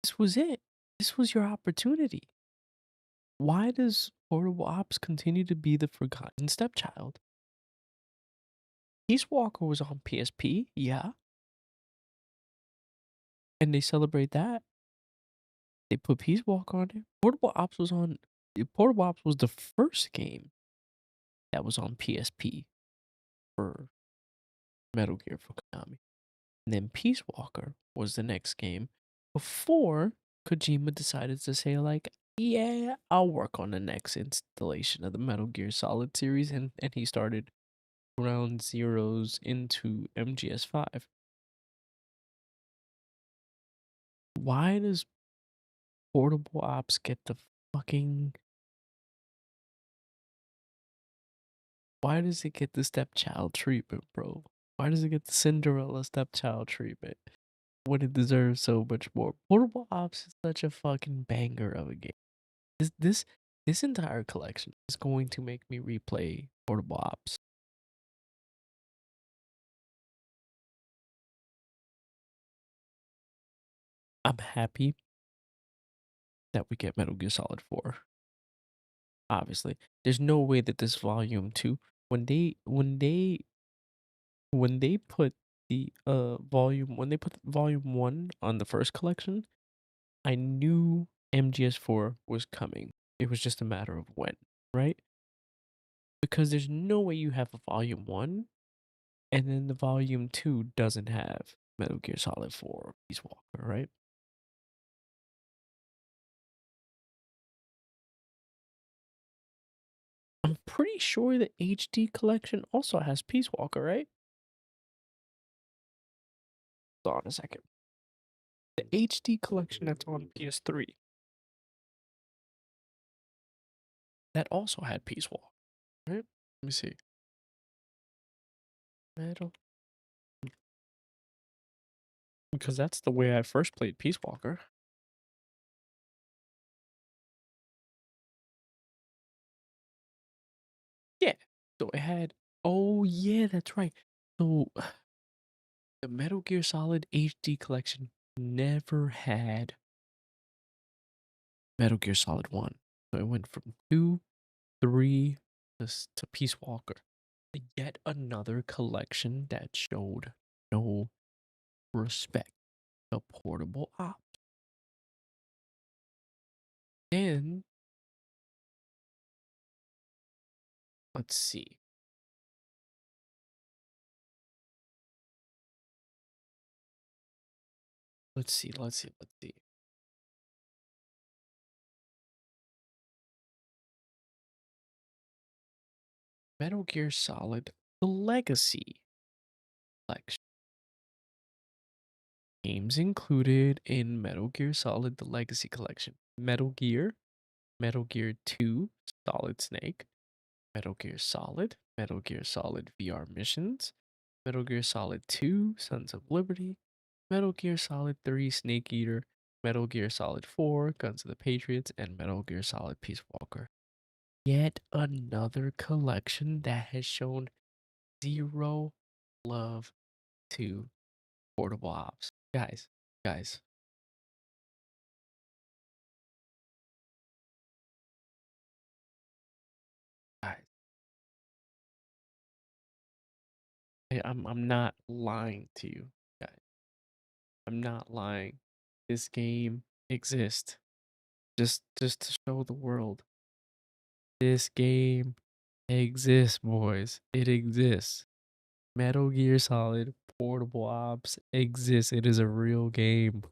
Speaker 1: This was it. This was your opportunity. Why does Portable Ops continue to be the forgotten stepchild? Peace Walker was on PSP, yeah. And they celebrate that. They put Peace Walker on there. Portable Ops was on. Portable Ops was the first game that was on PSP for Metal Gear for Konami. And then Peace Walker was the next game before Kojima decided to say, like, yeah, I'll work on the next installation of the Metal Gear Solid series. And he started Ground Zeroes into MGS5. Why does Portable Ops get the fucking... Why does it get the stepchild treatment, bro? Why does it get the Cinderella stepchild treatment when it deserves so much more? Portable Ops is such a fucking banger of a game. This entire collection is going to make me replay Portable Ops. I'm happy that we get Metal Gear Solid 4. Obviously, there's no way that this volume 2, when they put the volume 1 on the first collection, I knew MGS4 was coming. It was just a matter of when, right? Because there's no way you have a volume 1 and then the volume 2 doesn't have Metal Gear Solid 4 or Peace Walker, right? I'm pretty sure the HD collection also has Peace Walker, right? Hold on a second. The HD collection that's on PS3, that also had Peace Walker, right? Let me see. Metal. Because that's the way I first played Peace Walker. Yeah. So it had... Oh, yeah, that's right. So the Metal Gear Solid HD collection never had Metal Gear Solid 1. So it went from 2, 3 to Peace Walker. Yet another collection that showed no respect to Portable Ops. And let's see. Let's see. Metal Gear Solid, the Legacy collection. Games included in Metal Gear Solid, the Legacy collection. Metal Gear 2, Solid Snake, Metal Gear Solid VR Missions, Metal Gear Solid 2, Sons of Liberty, Metal Gear Solid 3, Snake Eater, Metal Gear Solid 4, Guns of the Patriots, and Metal Gear Solid Peace Walker. Yet another collection that has shown zero love to portable ops. Guys, guys. Guys. I'm not lying to you, guys. I'm not lying. This game exists. Just to show the world. This game exists, boys. It exists. Metal Gear Solid Portable Ops exists. It is a real game.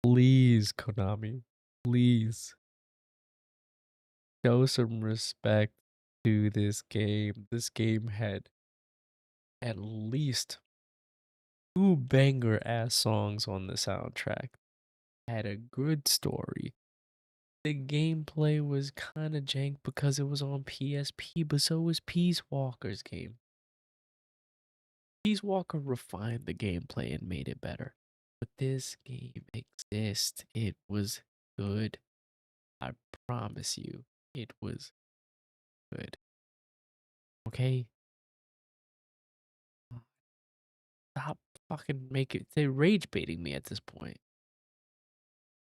Speaker 1: Please, Konami. Please. Show some respect to this game. This game had at least 2 banger ass songs on the soundtrack. Had a good story. The gameplay was kind of jank because it was on PSP, but so was Peace Walker's game. Peace Walker refined the gameplay and made it better. But this game exists. It was good. I promise you, it was good. Okay? Stop fucking making... They're rage baiting me at this point.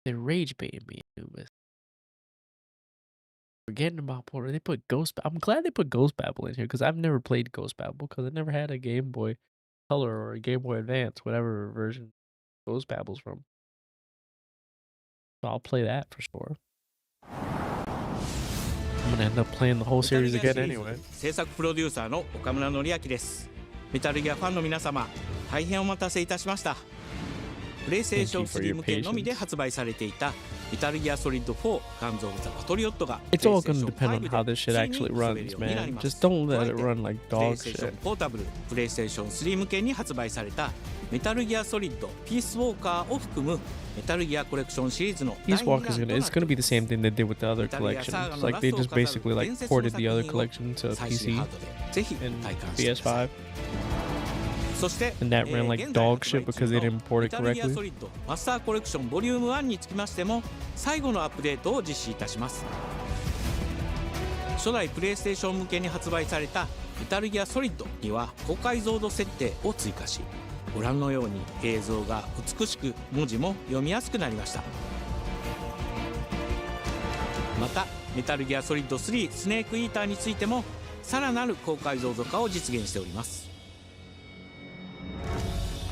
Speaker 1: They're rage baiting me, Anubis. Forgetting about Portal. They put Ghost... I'm glad they put Ghost Babel in here because I've never played Ghost Babel because I never had a Game Boy Color or a Game Boy Advance, whatever version Ghost Babel's from. So I'll play that for sure. I'm gonna end up playing the whole series again anyway.
Speaker 3: 制作プロデューサーの岡村典明です。メタルギアファンの皆様、大変お待たせいたしました。プレイステーション3向けのみで発売されていたメタルギアソリッド4ガンズ・オブ・ザ・パトリオットが
Speaker 1: It's all gonna depend on how this shit actually runs, man. Just don't let it run like dog shit.
Speaker 3: ポータブル、プレイステーション3向けに発売されたメタルギアソリッドピースウォーカーを含むメタルギアコレクションシリーズの
Speaker 1: Peace Walker is it's gonna be the same thing they did with the other collection. It's like they just basically like ported the other collection to PC and PS5. And that ran like dog shit because they didn't port it correctly.
Speaker 3: マスターコレクションボリューム1につきましても最後のアップデートを実施いたします。初代プレイステーション向けに発売されたメタルギアソリッドには高解像度設定を追加し、ご覧のように映像が美しく文字も読みやすくなりました。またメタルギアソリッド3スネークイーターについてもさらなる高解像度化を実現しております。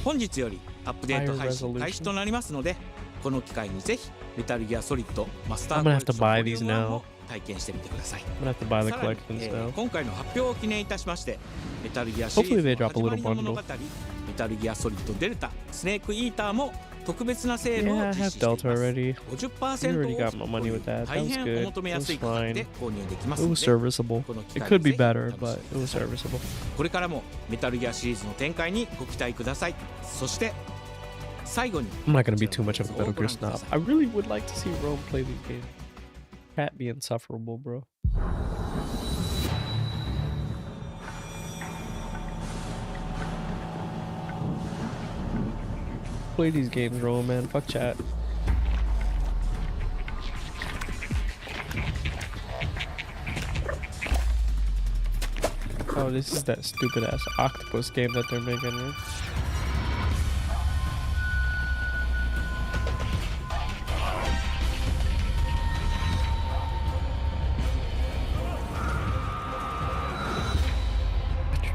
Speaker 3: 本日よりアップデート配信開始となりますので、この機会にぜひメタルギアソリッドマスターコレクションボリューム1を体験してみてください。今回の発表を記念いたしまして、メタルギアシリーズの始まりの物語、メタルギアソリッドデルタ、スネークイーターも特別なセールを実施しています。50% オフと大変お求めやすい価格で購入できますので、この機会にぜひ楽しんでください。これからもメタルギアシリーズの展開にご期待ください。そして最後に
Speaker 1: I'm not gonna be too much of a Metal Gear snob. I really would like to see Rome play these games. Cat be insufferable, bro. Play these games, Rome, man. Fuck chat. Oh, this is that stupid ass octopus game that they're making, right?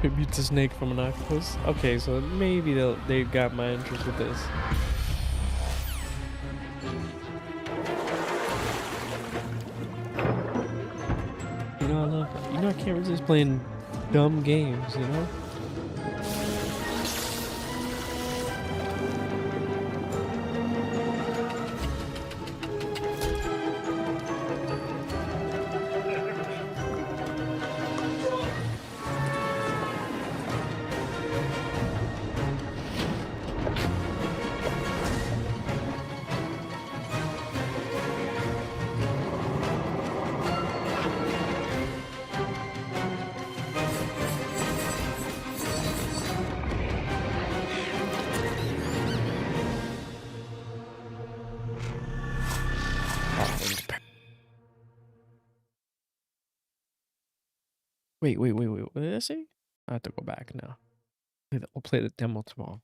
Speaker 1: Tribute to Snake from an octopus. Okay, so maybe they got my interest with this. You know I love it. You know I can't resist playing dumb games, you know? Wait. What did I say? I have to go back now. We'll play the demo tomorrow.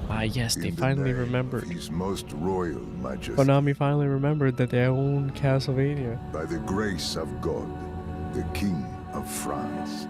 Speaker 1: Ah, yes, they finally remembered.
Speaker 8: His most royal majesty.
Speaker 1: Konami finally remembered that they own Castlevania.
Speaker 8: By the grace of God, the King of France.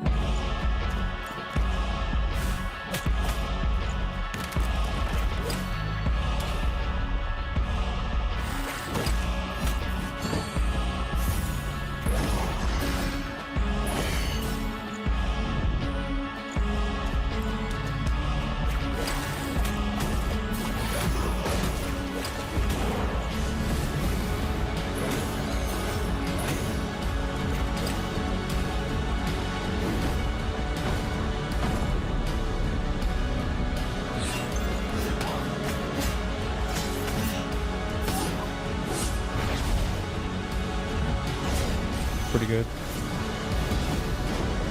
Speaker 1: Pretty good.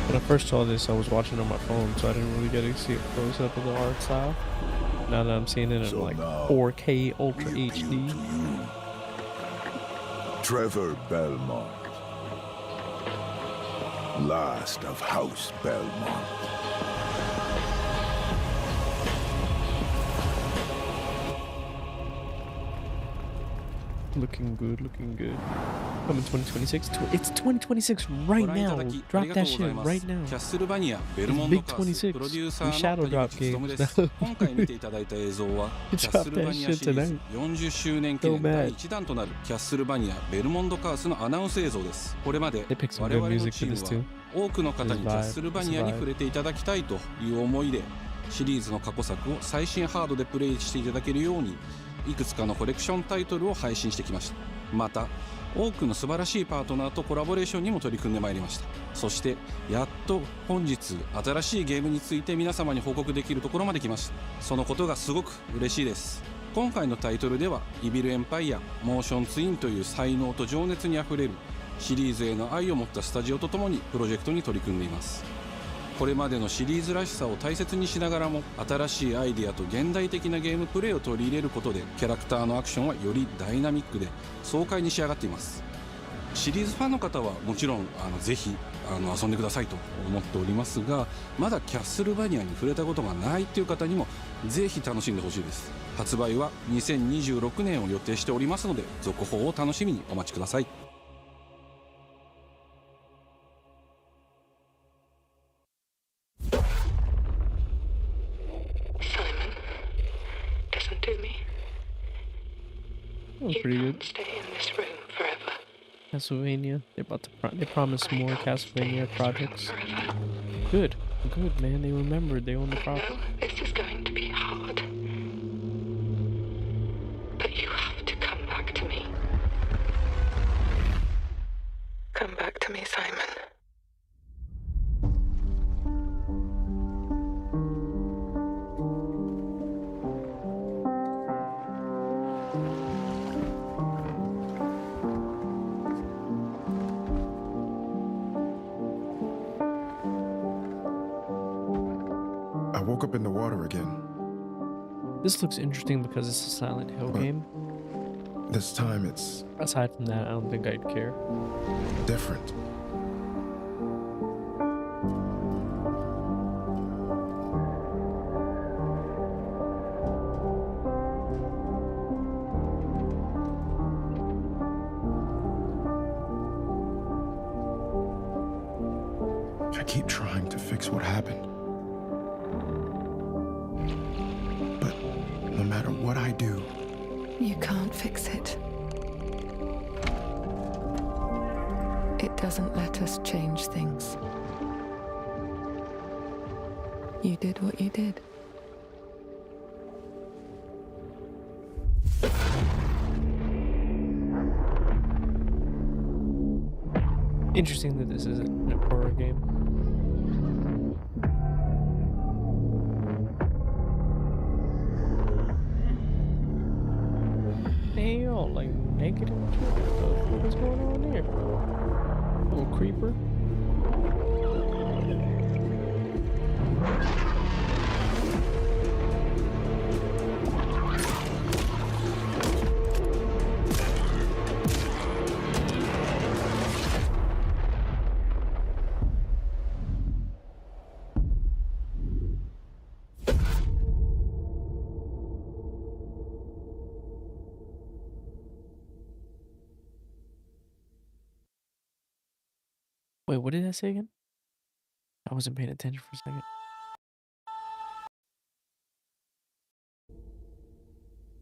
Speaker 1: When I first saw this, I was watching on my phone, so I didn't really get to see it close up of the art style. Now that I'm seeing it in like 4K Ultra HD.
Speaker 8: Trevor Belmont, last of House Belmont.
Speaker 1: Looking good, looking good. Coming 2026. It's 2026 right now. Drop that shit right now. It's big 26. We shadow drop games. Drop that shit tonight.
Speaker 9: 40周年記念第1弾となるキャッスルバニアベルモンドカースのアナウンス映像です。これまで我々のチームは多くの方にキャッスルバニアに触れていただきたいという思いでシリーズの過去作を最新ハードでプレイしていただけるようにいくつかのコレクションタイトルを配信してきました。また多くの素晴らしいパートナーとコラボレーションにも取り組んでまいりました。そしてやっと本日新しいゲームについて皆様に報告できるところまで来ました。そのことがすごく嬉しいです。今回のタイトルではイビルエンパイア、モーションツインという才能と情熱にあふれるシリーズへの愛を持ったスタジオとともにプロジェクトに取り組んでいます。これまでのシリーズらしさを大切にしながらも新しいアイデアと現代的なゲームプレイを取り入れることでキャラクターのアクションはよりダイナミックで爽快に仕上がっています。シリーズファンの方はもちろんぜひ遊んでくださいと思っておりますが、まだキャッスルバニアに触れたことがないという方にもぜひ楽しんでほしいです。発売は2026年を予定しておりますので続報を楽しみにお待ちください。
Speaker 1: Pretty good. Castlevania. They promised more Castlevania projects. Good, man. They remembered. They own the property.
Speaker 11: This is going to be hard. But you have to come back to me. Come back to me, Simon.
Speaker 13: I woke up in the water again.
Speaker 1: This looks interesting because it's a Silent Hill game.
Speaker 13: This time it's...
Speaker 1: Aside from that, I don't think I'd care.
Speaker 13: Different. I keep trying to fix what happened. No matter what I do,
Speaker 11: you can't fix it. It doesn't let us change things. You did what you did.
Speaker 1: Interesting that this isn't a horror game. Hey, y'all, like naked and shit. What's going on there? Little creeper. Wait, what did I say again? I wasn't paying attention for a second.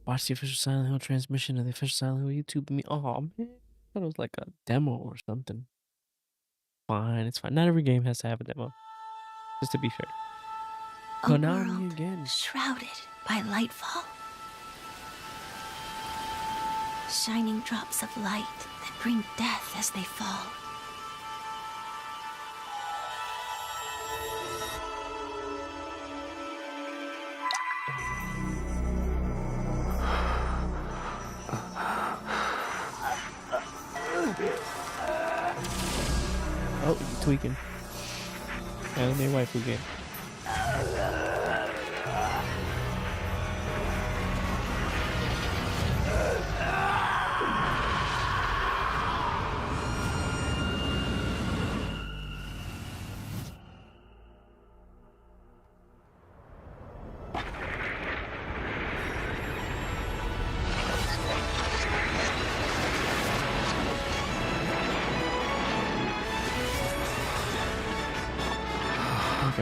Speaker 1: Watch the official Silent Hill transmission of the official Silent Hill YouTube. Oh man, I thought it was like a demo or something. Fine, it's fine. Not every game has to have a demo. Just to be fair. Konami again.
Speaker 10: Shrouded by lightfall. Shining drops of light that bring death as they fall.
Speaker 1: Oh, you're tweaking. Anime waifu game.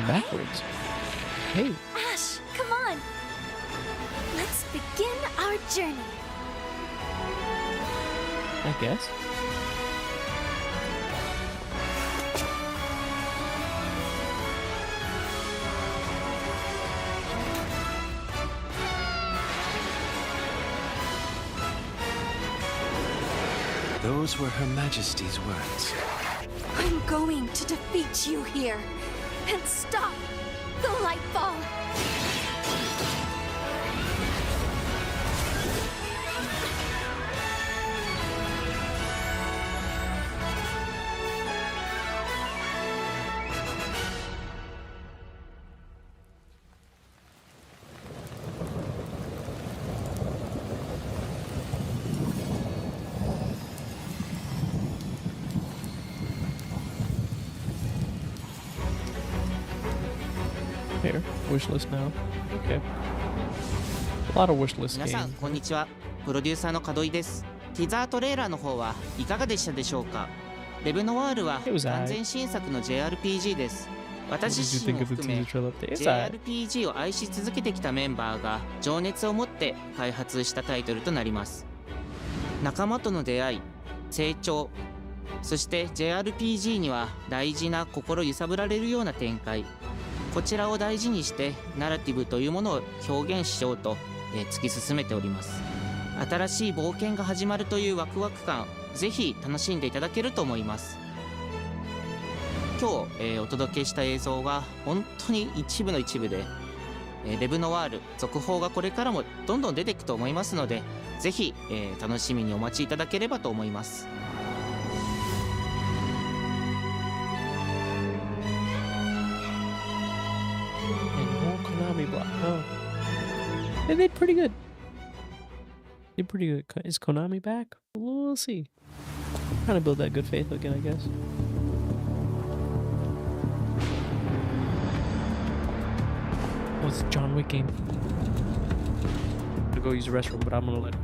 Speaker 1: Backwards. Hey.
Speaker 10: Ash, come on. Let's begin our journey.
Speaker 1: I guess.
Speaker 12: Those were Her Majesty's words.
Speaker 10: I'm going to defeat you here. And stop the lightfall.
Speaker 1: Here, wish list now. Okay. A lot of wish list
Speaker 14: 皆さん
Speaker 1: games.
Speaker 14: こんにちは。プロデューサーの門井です。ティザートレーラーの方はいかがでしたでしょうか。レブノワールは完全新作の JRPG です。私自身も含め JRPG を愛し続けてきたメンバーが情熱を持って開発したタイトルとなります。仲間との出会い、成長、そして JRPG には大事な心揺さぶられるような展開、こちらを大事にしてナラティブというものを表現しようと、突き進めております。新しい冒険が始まるというワクワク感、ぜひ楽しんでいただけると思います。今日、お届けした映像は本当に一部の一部で、レブノワール続報がこれからもどんどん出ていくと思いますので、ぜひ、楽しみにお待ちいただければと思います。
Speaker 1: Oh. They did pretty good. Did pretty good. Is Konami back? We'll see. Trying to build that good faith again, I guess. Oh, it's a John Wick game. I'm gonna go use the restroom, but I'm gonna let him.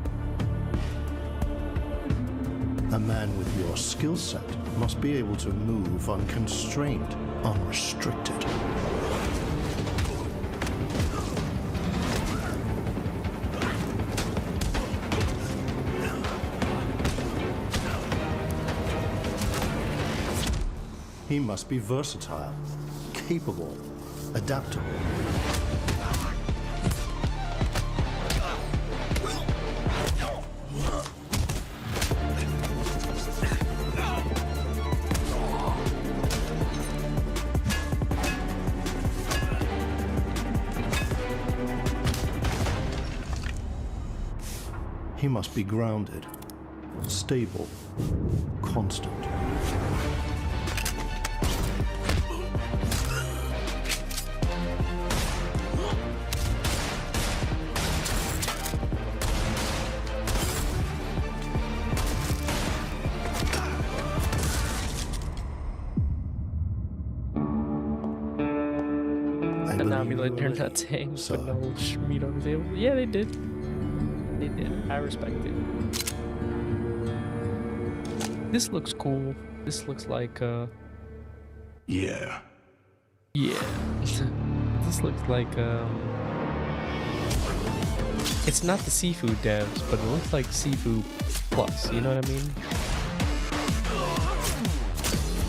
Speaker 15: A man with your skill set must be able to move unconstrained, unrestricted. He must be versatile, capable, adaptable. He must be grounded, stable, constant.
Speaker 1: They're not saying put no meat on the table. Yeah, they did. They did. I respect it. This looks cool. This looks like
Speaker 8: Yeah.
Speaker 1: Yeah. This looks like it's not the Seafood devs, but it looks like Seafood Plus, you know what I mean?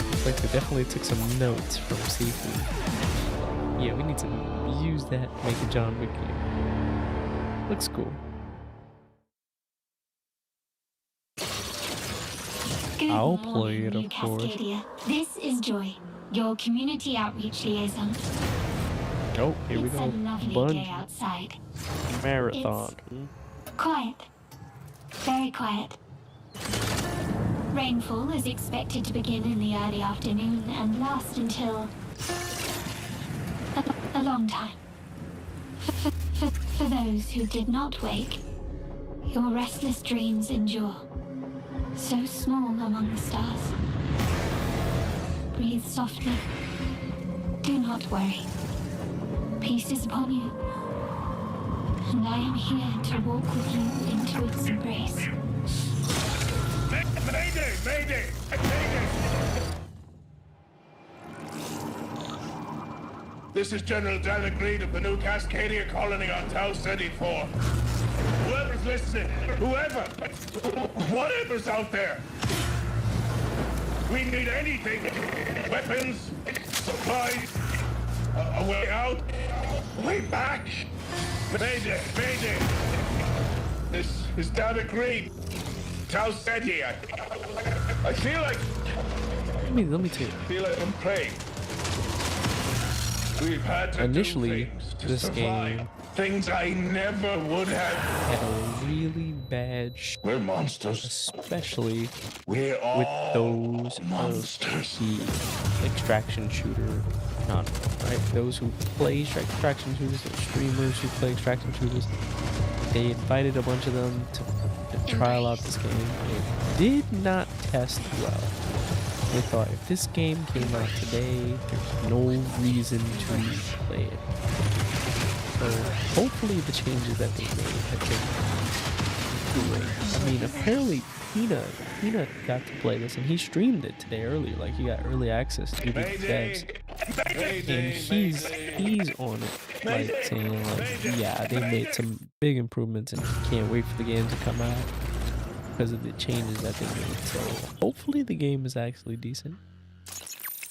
Speaker 1: Looks like they definitely took some notes from Seafood. Yeah, we need to use that, make a John Wick game. Looks cool. I'll play it, of course.
Speaker 5: Cascadia. This is Joy, your community outreach liaison.
Speaker 1: Oh, here we
Speaker 5: It's
Speaker 1: go.
Speaker 5: a lovely day outside.
Speaker 1: Marathon.
Speaker 5: Quiet. Very quiet. Rainfall is expected to begin in the early afternoon and last until a long time. For those who did not wake, your restless dreams endure. So small among the stars. Breathe softly. Do not worry. Peace is upon you. And I am here to walk with you into its embrace.
Speaker 22: Mayday! Mayday! Mayday! This is General Dan Agreed of the new Cascadia colony on Tau City 4. Whoever's listening, whatever's out there, we need anything. Weapons, supplies, a way out, a way back. Mayday, mayday. This is Dan Agreed. Tau City. I feel like...
Speaker 1: Let me tell you.
Speaker 22: I feel like I'm praying. We've had to
Speaker 1: initially,
Speaker 22: do things to
Speaker 1: this
Speaker 22: survive.
Speaker 1: game
Speaker 22: Things I never would have.
Speaker 1: had a really bad
Speaker 22: We're monsters.
Speaker 1: especially
Speaker 22: We're all
Speaker 1: with those
Speaker 22: monsters.
Speaker 1: the extraction shooter genre, right? Those who play extraction shooters, the streamers who play extraction shooters, they invited a bunch of them to trial out this game. It did not test well. They thought if this game came out today, there's no reason to play it. So hopefully the changes that they made have been great. I mean, apparently Peanut got to play this and he streamed it today earlier. Like he got early access to the devs, and he's on it, like saying like, yeah, they made some big improvements and can't wait for the game to come out because of the changes that they made. So hopefully the game is actually decent.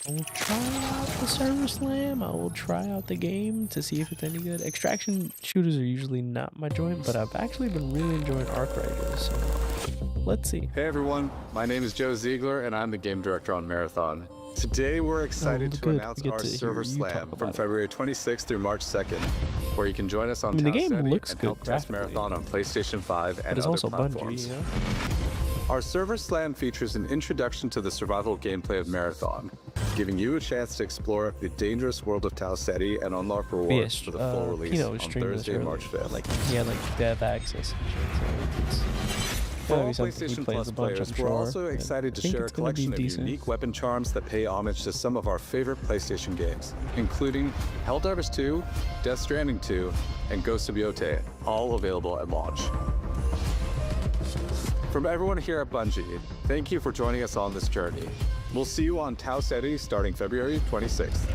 Speaker 1: I will try out the server slam. I will try out the game to see if it's any good. Extraction shooters are usually not my joint, but I've actually been really enjoying Arc Riders, so let's see.
Speaker 16: Hey everyone, my name is Joe Ziegler and I'm the game director on Marathon. Today we're excited to announce our server slam from February 26th through March 2nd, where you can join us on
Speaker 1: the game
Speaker 16: Tau City
Speaker 1: looks
Speaker 16: and
Speaker 1: good
Speaker 16: help test Marathon on PlayStation 5 and
Speaker 1: it's
Speaker 16: other
Speaker 1: also
Speaker 16: platforms.
Speaker 1: Bungie, you know?
Speaker 16: Our server slam features an introduction to the survival gameplay of Marathon, giving you a chance to explore the dangerous world of Tau City and unlock rewards for the full release on Thursday, March 5th.
Speaker 1: Like, yeah, like dev access and shit. So
Speaker 16: For all PlayStation Plus players, we're also excited to share a collection of unique weapon charms that pay homage to some of our favorite PlayStation games, including Helldivers 2, Death Stranding 2, and Ghost of Yotei, all available at launch. From everyone here at Bungie, thank you for joining us on this journey. We'll see you on Tau City starting February 26th.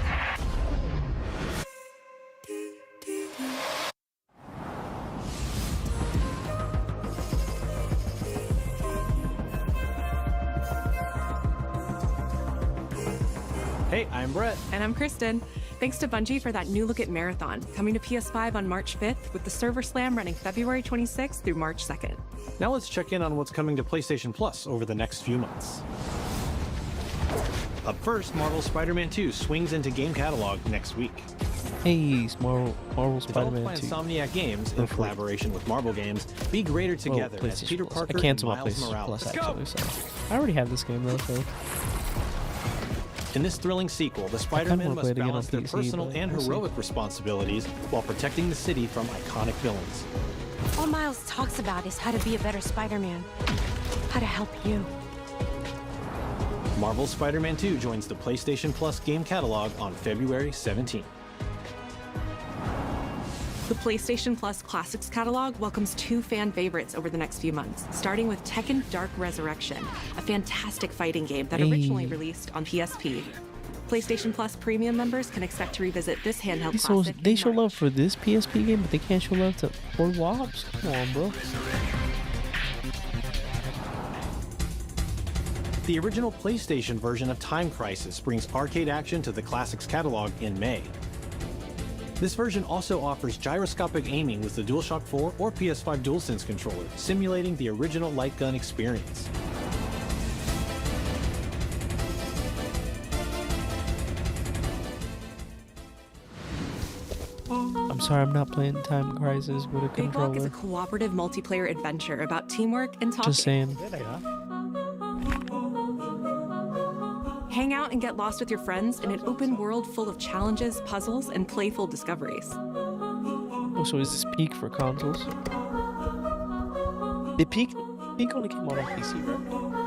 Speaker 17: Hey, I'm Brett.
Speaker 18: And I'm Kristen. Thanks to Bungie for that new look at Marathon, coming to PS5 on March 5th, with the server slam running February 26th through March 2nd.
Speaker 17: Now let's check in on what's coming to PlayStation Plus over the next few months. Up first, Marvel's Spider-Man 2 swings into game catalog next week.
Speaker 1: Hey, Marvel Spider-Man 2.
Speaker 17: Developed by Insomniac Games in collaboration with Marvel Games, be greater together as Peter Parker and Miles Morales.
Speaker 1: Actually, so I already have this game though, so.
Speaker 17: In this thrilling sequel, the Spider-Men must balance their personal and heroic responsibilities while protecting the city from iconic villains.
Speaker 19: All Miles talks about is how to be a better Spider-Man. How to help you.
Speaker 17: Marvel's Spider-Man 2 joins the PlayStation Plus game catalog on February 17th.
Speaker 18: The PlayStation Plus Classics catalog welcomes two fan favorites over the next few months, starting with Tekken Dark Resurrection, a fantastic fighting game that originally released on PSP. PlayStation Plus Premium members can expect to revisit this handheld
Speaker 1: So
Speaker 18: classic.
Speaker 1: they show love for this PSP game, but they can't show love to Fort Wops? Come on, bro.
Speaker 17: The original PlayStation version of Time Crisis brings arcade action to the Classics catalog in May. This version also offers gyroscopic aiming with the DualShock 4 or PS5 DualSense controller, simulating the original light gun experience.
Speaker 1: I'm sorry, I'm not playing Time Crisis with a
Speaker 18: Big Walk is
Speaker 1: controller.
Speaker 18: a cooperative multiplayer adventure about teamwork and talking.
Speaker 1: Just saying.
Speaker 18: Hang out and get lost with your friends in an open world full of challenges, puzzles, and playful discoveries.
Speaker 1: Oh, so is this Peak for consoles? The Peak only came out on PC, right?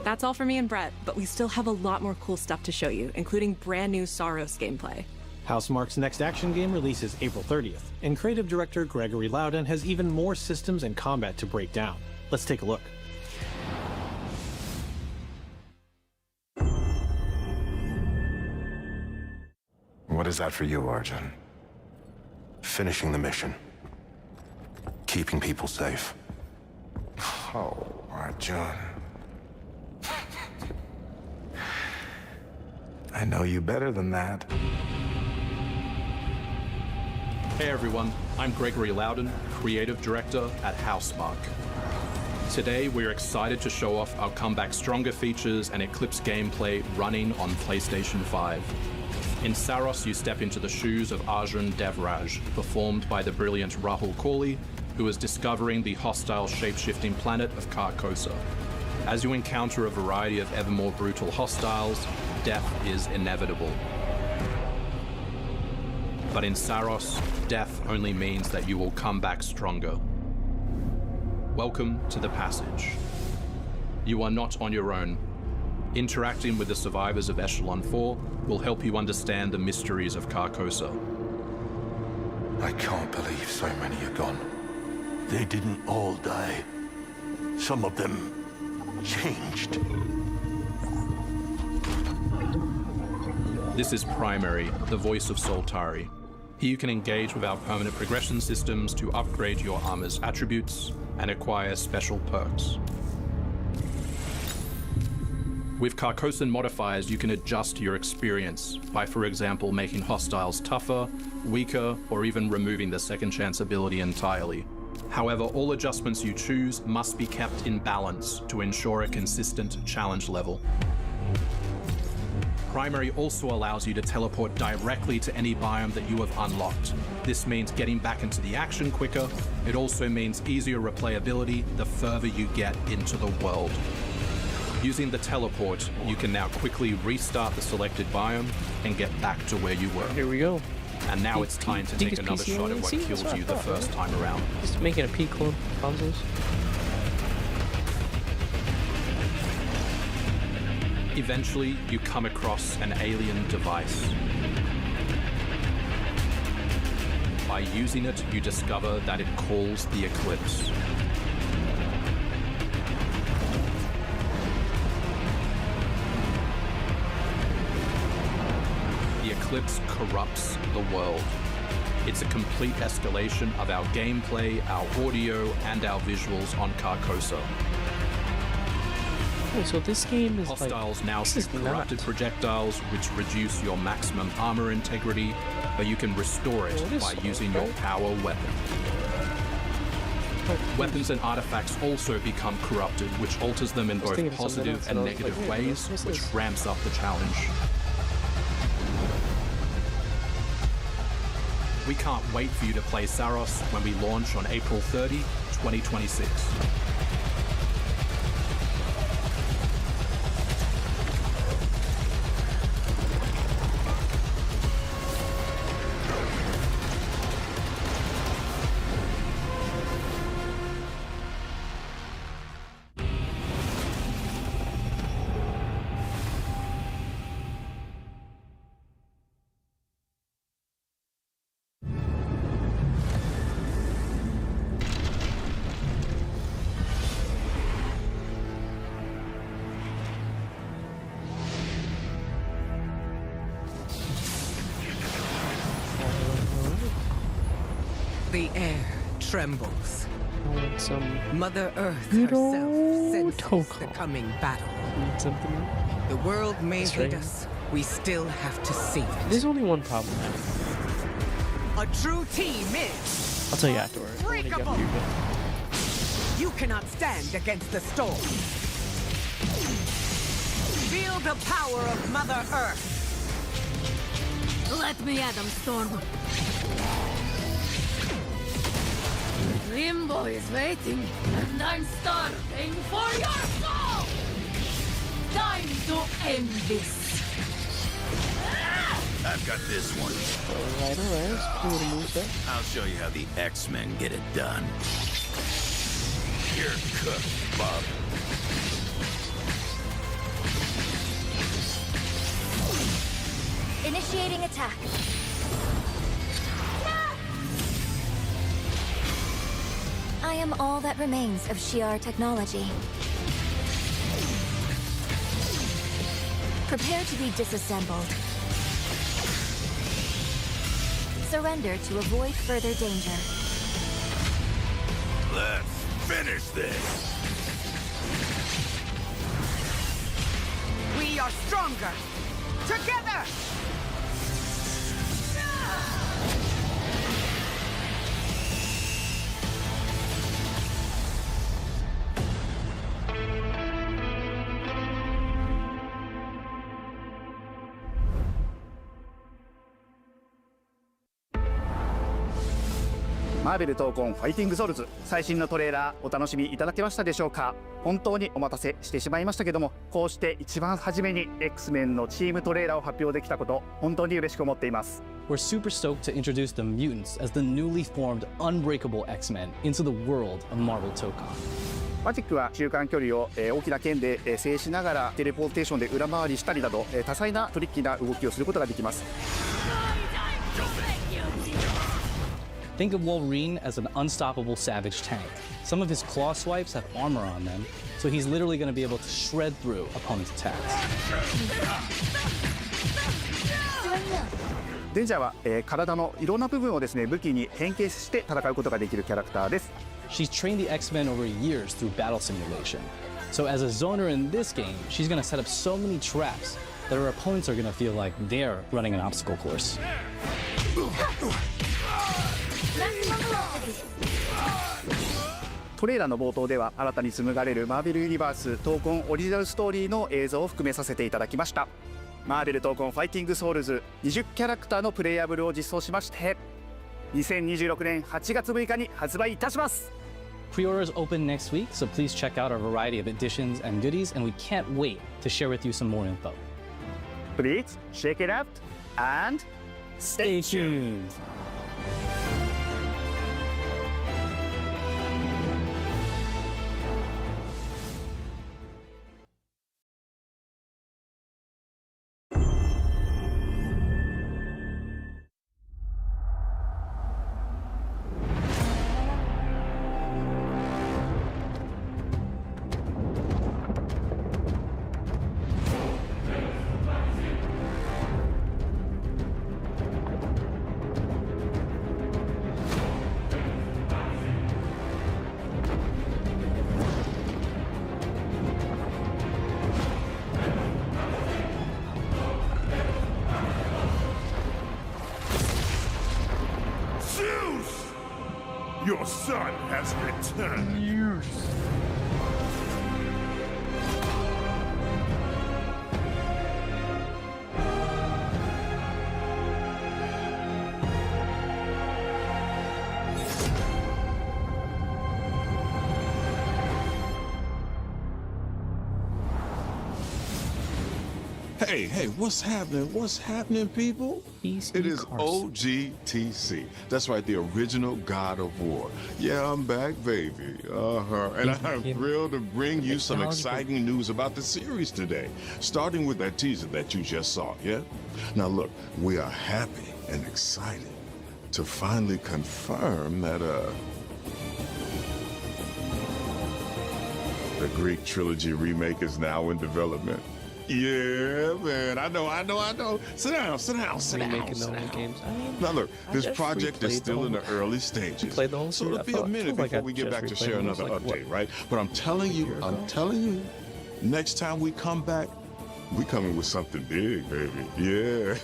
Speaker 18: That's all for me and Brett, but we still have a lot more cool stuff to show you, including brand new Saros gameplay.
Speaker 17: Housemarque's next action game releases April 30th, and creative director Gregory Loudon has even more systems and combat to break down. Let's take a look.
Speaker 2: What is that for you, Arjun? Finishing the mission. Keeping people safe. Oh, Arjun. I know you better than that.
Speaker 4: Hey everyone, I'm Gregory Loudon, Creative Director at Housemarque. Today we're excited to show off our Comeback Stronger features and Eclipse gameplay running on PlayStation 5. In Saros, you step into the shoes of Arjun Devraj, performed by the brilliant Rahul Kohli, who is discovering the hostile shape-shifting planet of Carcosa. As you encounter a variety of ever more brutal hostiles, death is inevitable. But in Saros, death only means that you will come back stronger. Welcome to the passage. You are not on your own. Interacting with the survivors of Echelon 4 will help you understand the mysteries of Carcosa.
Speaker 2: I can't believe so many are gone. They didn't all die. Some of them changed.
Speaker 4: This is Primary, the voice of Soltari. Here you can engage with our permanent progression systems to upgrade your armor's attributes and acquire special perks. With Carcosan modifiers, you can adjust your experience by, for example, making hostiles tougher, weaker, or even removing the second chance ability entirely. However, all adjustments you choose must be kept in balance to ensure a consistent challenge level. Primary also allows you to teleport directly to any biome that you have unlocked. This means getting back into the action quicker. It also means easier replayability the further you get into the world. Using the teleport, you can now quickly restart the selected biome and get back to where you were.
Speaker 1: Here we go.
Speaker 4: And now it's time to take another shot at what killed you the first time around.
Speaker 1: Just making a Peak clone consoles.
Speaker 4: Eventually, you come across an alien device. By using it, you discover that it calls the Eclipse. The Eclipse corrupts the world. It's a complete escalation of our gameplay, our audio, and our visuals on Carcosa.
Speaker 1: Wait, so this game is
Speaker 4: Hostiles
Speaker 1: like,
Speaker 4: now shoot corrupted projectiles, which reduce your maximum armor integrity, but you can restore it by using your power weapon. Weapons and artifacts also become corrupted, which alters them in both positive and negative ways, which ramps up the challenge. We can't wait for you to play Saros when we launch on April 30, 2026.
Speaker 6: The air trembles. Mother Earth
Speaker 1: Good
Speaker 6: herself senses
Speaker 1: Toko.
Speaker 6: the coming battle.
Speaker 1: Something.
Speaker 6: The world may
Speaker 1: That's
Speaker 6: hate
Speaker 1: right.
Speaker 6: us. We still have to save it.
Speaker 1: There's only one problem.
Speaker 6: A true team is
Speaker 1: I'll tell you afterwards. I wanna get
Speaker 6: unbreakable.
Speaker 1: you, but-
Speaker 6: You cannot stand against the storm. Feel the power of Mother Earth.
Speaker 19: Let me at them, Storm. Limbo is waiting, and I'm starving for your soul! Time to end this!
Speaker 12: I've got this one.
Speaker 1: Alright. Let's do a little move set.
Speaker 12: I'll show you how the X-Men get it done. You're cooked, Bob.
Speaker 10: Initiating attack. I am all that remains of Shi'ar technology. Prepare to be disassembled. Surrender to avoid further danger.
Speaker 12: Let's finish this.
Speaker 6: We are stronger together.
Speaker 7: マーベル闘魂ファイティングソウルズ最新のトレーラーお楽しみいただけましたでしょうか。本当にお待たせしてしまいましたけども、こうして一番初めに X-Men のチームトレーラーを発表できたこと本当に嬉しく思っています。
Speaker 20: We're super stoked to introduce the mutants as the newly formed unbreakable X-Men into the world of Marvel Tokon.
Speaker 7: マジックは中間距離を大きな剣で制しながらテレポーテーションで裏回りしたりなど多彩なトリッキーな動きをすることができます。
Speaker 20: Think of Wolverine as an unstoppable savage tank. Some of his claw swipes have armor on them, so he's literally going to be able to shred through opponents' attacks.
Speaker 7: デンジャーは体のいろんな部分をですね武器に変形して戦うことができるキャラクターです。
Speaker 20: She's trained the X-Men over years through battle simulation. So as a zoner in this game, she's going to set up so many traps that her opponents are going to feel like they're running an obstacle course.
Speaker 7: トレーラーの冒頭では新たに紡がれるマーベルユニバース闘魂オリジナルストーリーの映像を含めさせていただきました。マーベル闘魂ファイティングソウルズ20キャラクターのプレイヤブルを実装しまして2026年8月6日に発売いたします。
Speaker 20: Pre-orders open next week, so please check out our variety of editions and goodies, and we can't wait to share with you some more info.
Speaker 7: Please check it out and stay tuned.
Speaker 2: Your son has returned.
Speaker 21: Hey, what's happening? What's happening, people?
Speaker 8: It is OGTC. That's right, the original God of War. Yeah, I'm back, baby. And I'm thrilled to bring you some exciting news about the series today, starting with that teaser that you just saw, yeah? Now look, we are happy and excited to finally confirm that, the Greek trilogy remake is now in development. Yeah, man. I know. Sit down.
Speaker 1: Remaking the old games. I mean,
Speaker 8: Now look,
Speaker 1: I
Speaker 8: this
Speaker 1: just
Speaker 8: project is
Speaker 1: replayed
Speaker 8: still in the early stages.
Speaker 1: Played the whole
Speaker 8: So
Speaker 1: series.
Speaker 8: it'll be a minute before we get back to share another update, right? But I'm telling you, next time we come back, we coming with something big, baby. Yeah.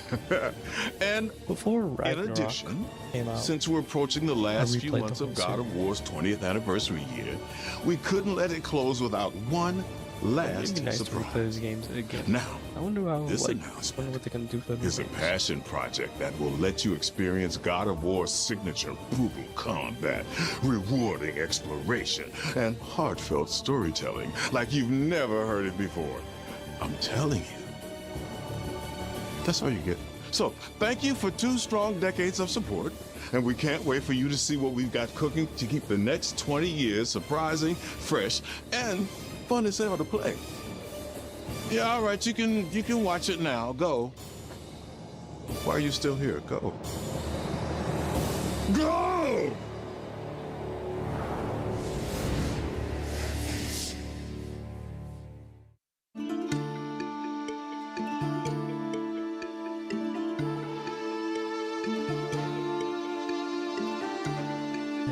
Speaker 8: And
Speaker 1: before
Speaker 8: in
Speaker 1: Ragnarok
Speaker 8: addition,
Speaker 1: came out,
Speaker 8: since we're approaching the last few
Speaker 1: replayed
Speaker 8: months
Speaker 1: the
Speaker 8: of
Speaker 1: whole
Speaker 8: God of War's 20th anniversary year, we couldn't let it close without one last
Speaker 1: it'd be nice to
Speaker 8: surprise.
Speaker 1: replay those games again.
Speaker 8: Now,
Speaker 1: I wonder how
Speaker 8: this
Speaker 1: wonder
Speaker 8: announcement
Speaker 1: what they can do for
Speaker 8: is a
Speaker 1: games.
Speaker 8: passion project that will let you experience God of War's signature brutal combat, rewarding exploration, and heartfelt storytelling like you've never heard it before. I'm telling you. That's all you get. So, thank you for 2 strong decades of support, and we can't wait for you to see what we've got cooking to keep the next 20 years surprising, fresh, and fun as hell to play. Yeah, all right, you can watch it now. Go. Why are you still here? Go. Go!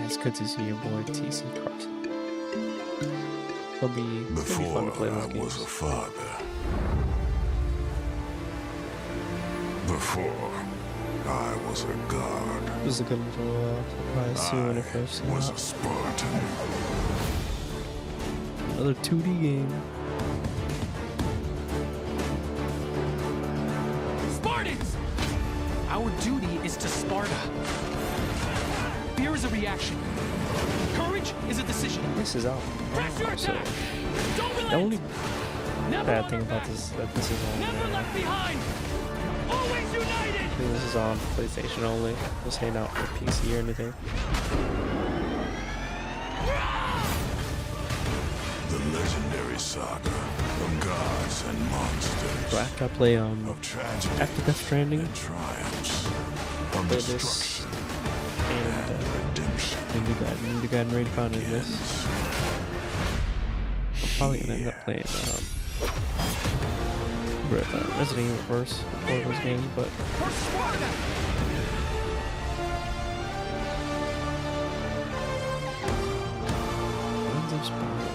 Speaker 1: It's good to see your boy TC Carson. It'll be fun to play those games.
Speaker 2: I was a father. Before I was a god.
Speaker 1: It was a good little surprise too when it first came
Speaker 2: was
Speaker 1: out.
Speaker 2: a Spartan.
Speaker 1: Another 2D game.
Speaker 3: Spartans! Our duty is to Sparta. Fear is a reaction. Courage is a decision.
Speaker 1: This is out.
Speaker 3: Press your
Speaker 1: So,
Speaker 3: attack! Don't
Speaker 1: the
Speaker 3: relent!
Speaker 1: only
Speaker 3: Never
Speaker 1: bad thing about this is that this is on.
Speaker 3: Never left behind! Always united!
Speaker 1: This is on PlayStation only. This ain't out for PC or anything.
Speaker 2: The legendary saga of gods and monsters.
Speaker 1: So after I play
Speaker 2: of tragedy
Speaker 1: after Death Stranding,
Speaker 2: and triumphs. Of
Speaker 1: play this
Speaker 2: destruction
Speaker 1: and
Speaker 2: redemption.
Speaker 1: Need to go and raid found in this. I'm probably gonna end up playing Resident Evil first before those games, but Winds of Sparta.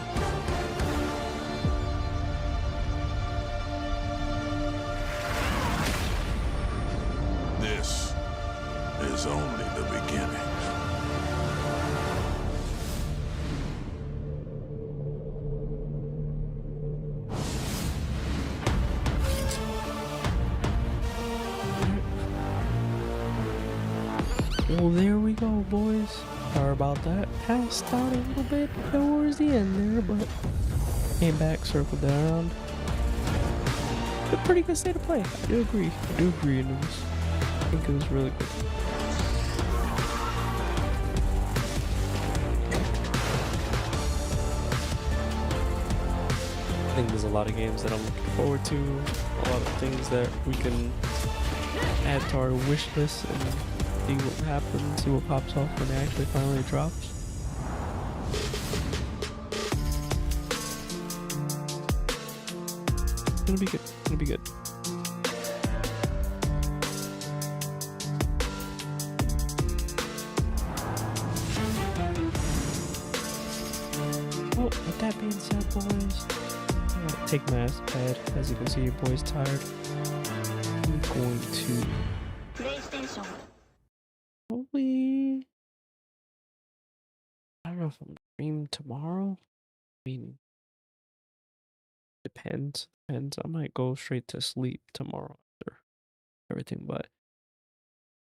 Speaker 2: This is only the beginning.
Speaker 1: Well, there we go, boys. Sorry about that. Passed out a little bit towards the end there, but came back, circled around. A pretty good state of play. I do agree. And I think it was really good. I think there's a lot of games that I'm looking forward to. A lot of things that we can add to our wish list and see what happens, see what pops off when it actually finally drops. It's gonna be good. It's gonna be good. Well, with that being said, boys, I gotta take my ass to bed. As you can see, your boy's tired. I'm going to probably, I don't know if I'm gonna stream tomorrow. I mean, depends. I might go straight to sleep tomorrow after everything, but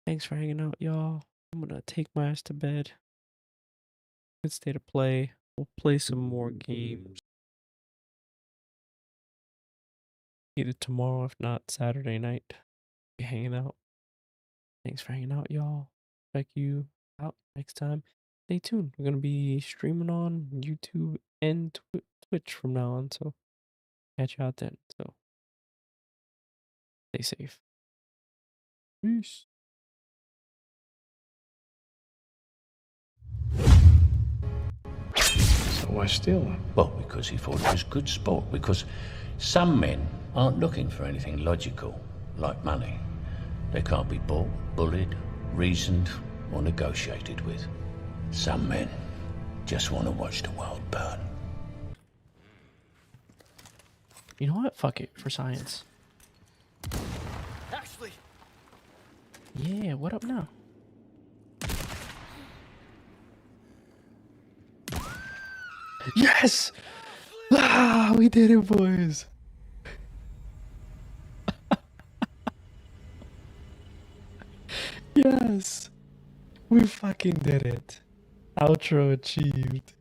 Speaker 1: thanks for hanging out, y'all. I'm gonna take my ass to bed. Good state of play. We'll play some more games either tomorrow, if not Saturday night. Be hanging out. Thanks for hanging out, y'all. Check you out next time. Stay tuned. We're gonna be streaming on YouTube and Twitch from now on, so catch you out then. So stay safe. Peace.
Speaker 12: So why steal them? Well, because he thought it was good sport. Because some men
Speaker 9: aren't looking for anything logical, like money. They can't be bought, bullied, reasoned, or negotiated with. Some men just want to watch the world burn.
Speaker 1: You know what? Fuck it, for science.
Speaker 22: Ashley!
Speaker 1: Yeah, what up now? Yes! Ah, we did it, boys! Yes! We fucking did it. Outro achieved.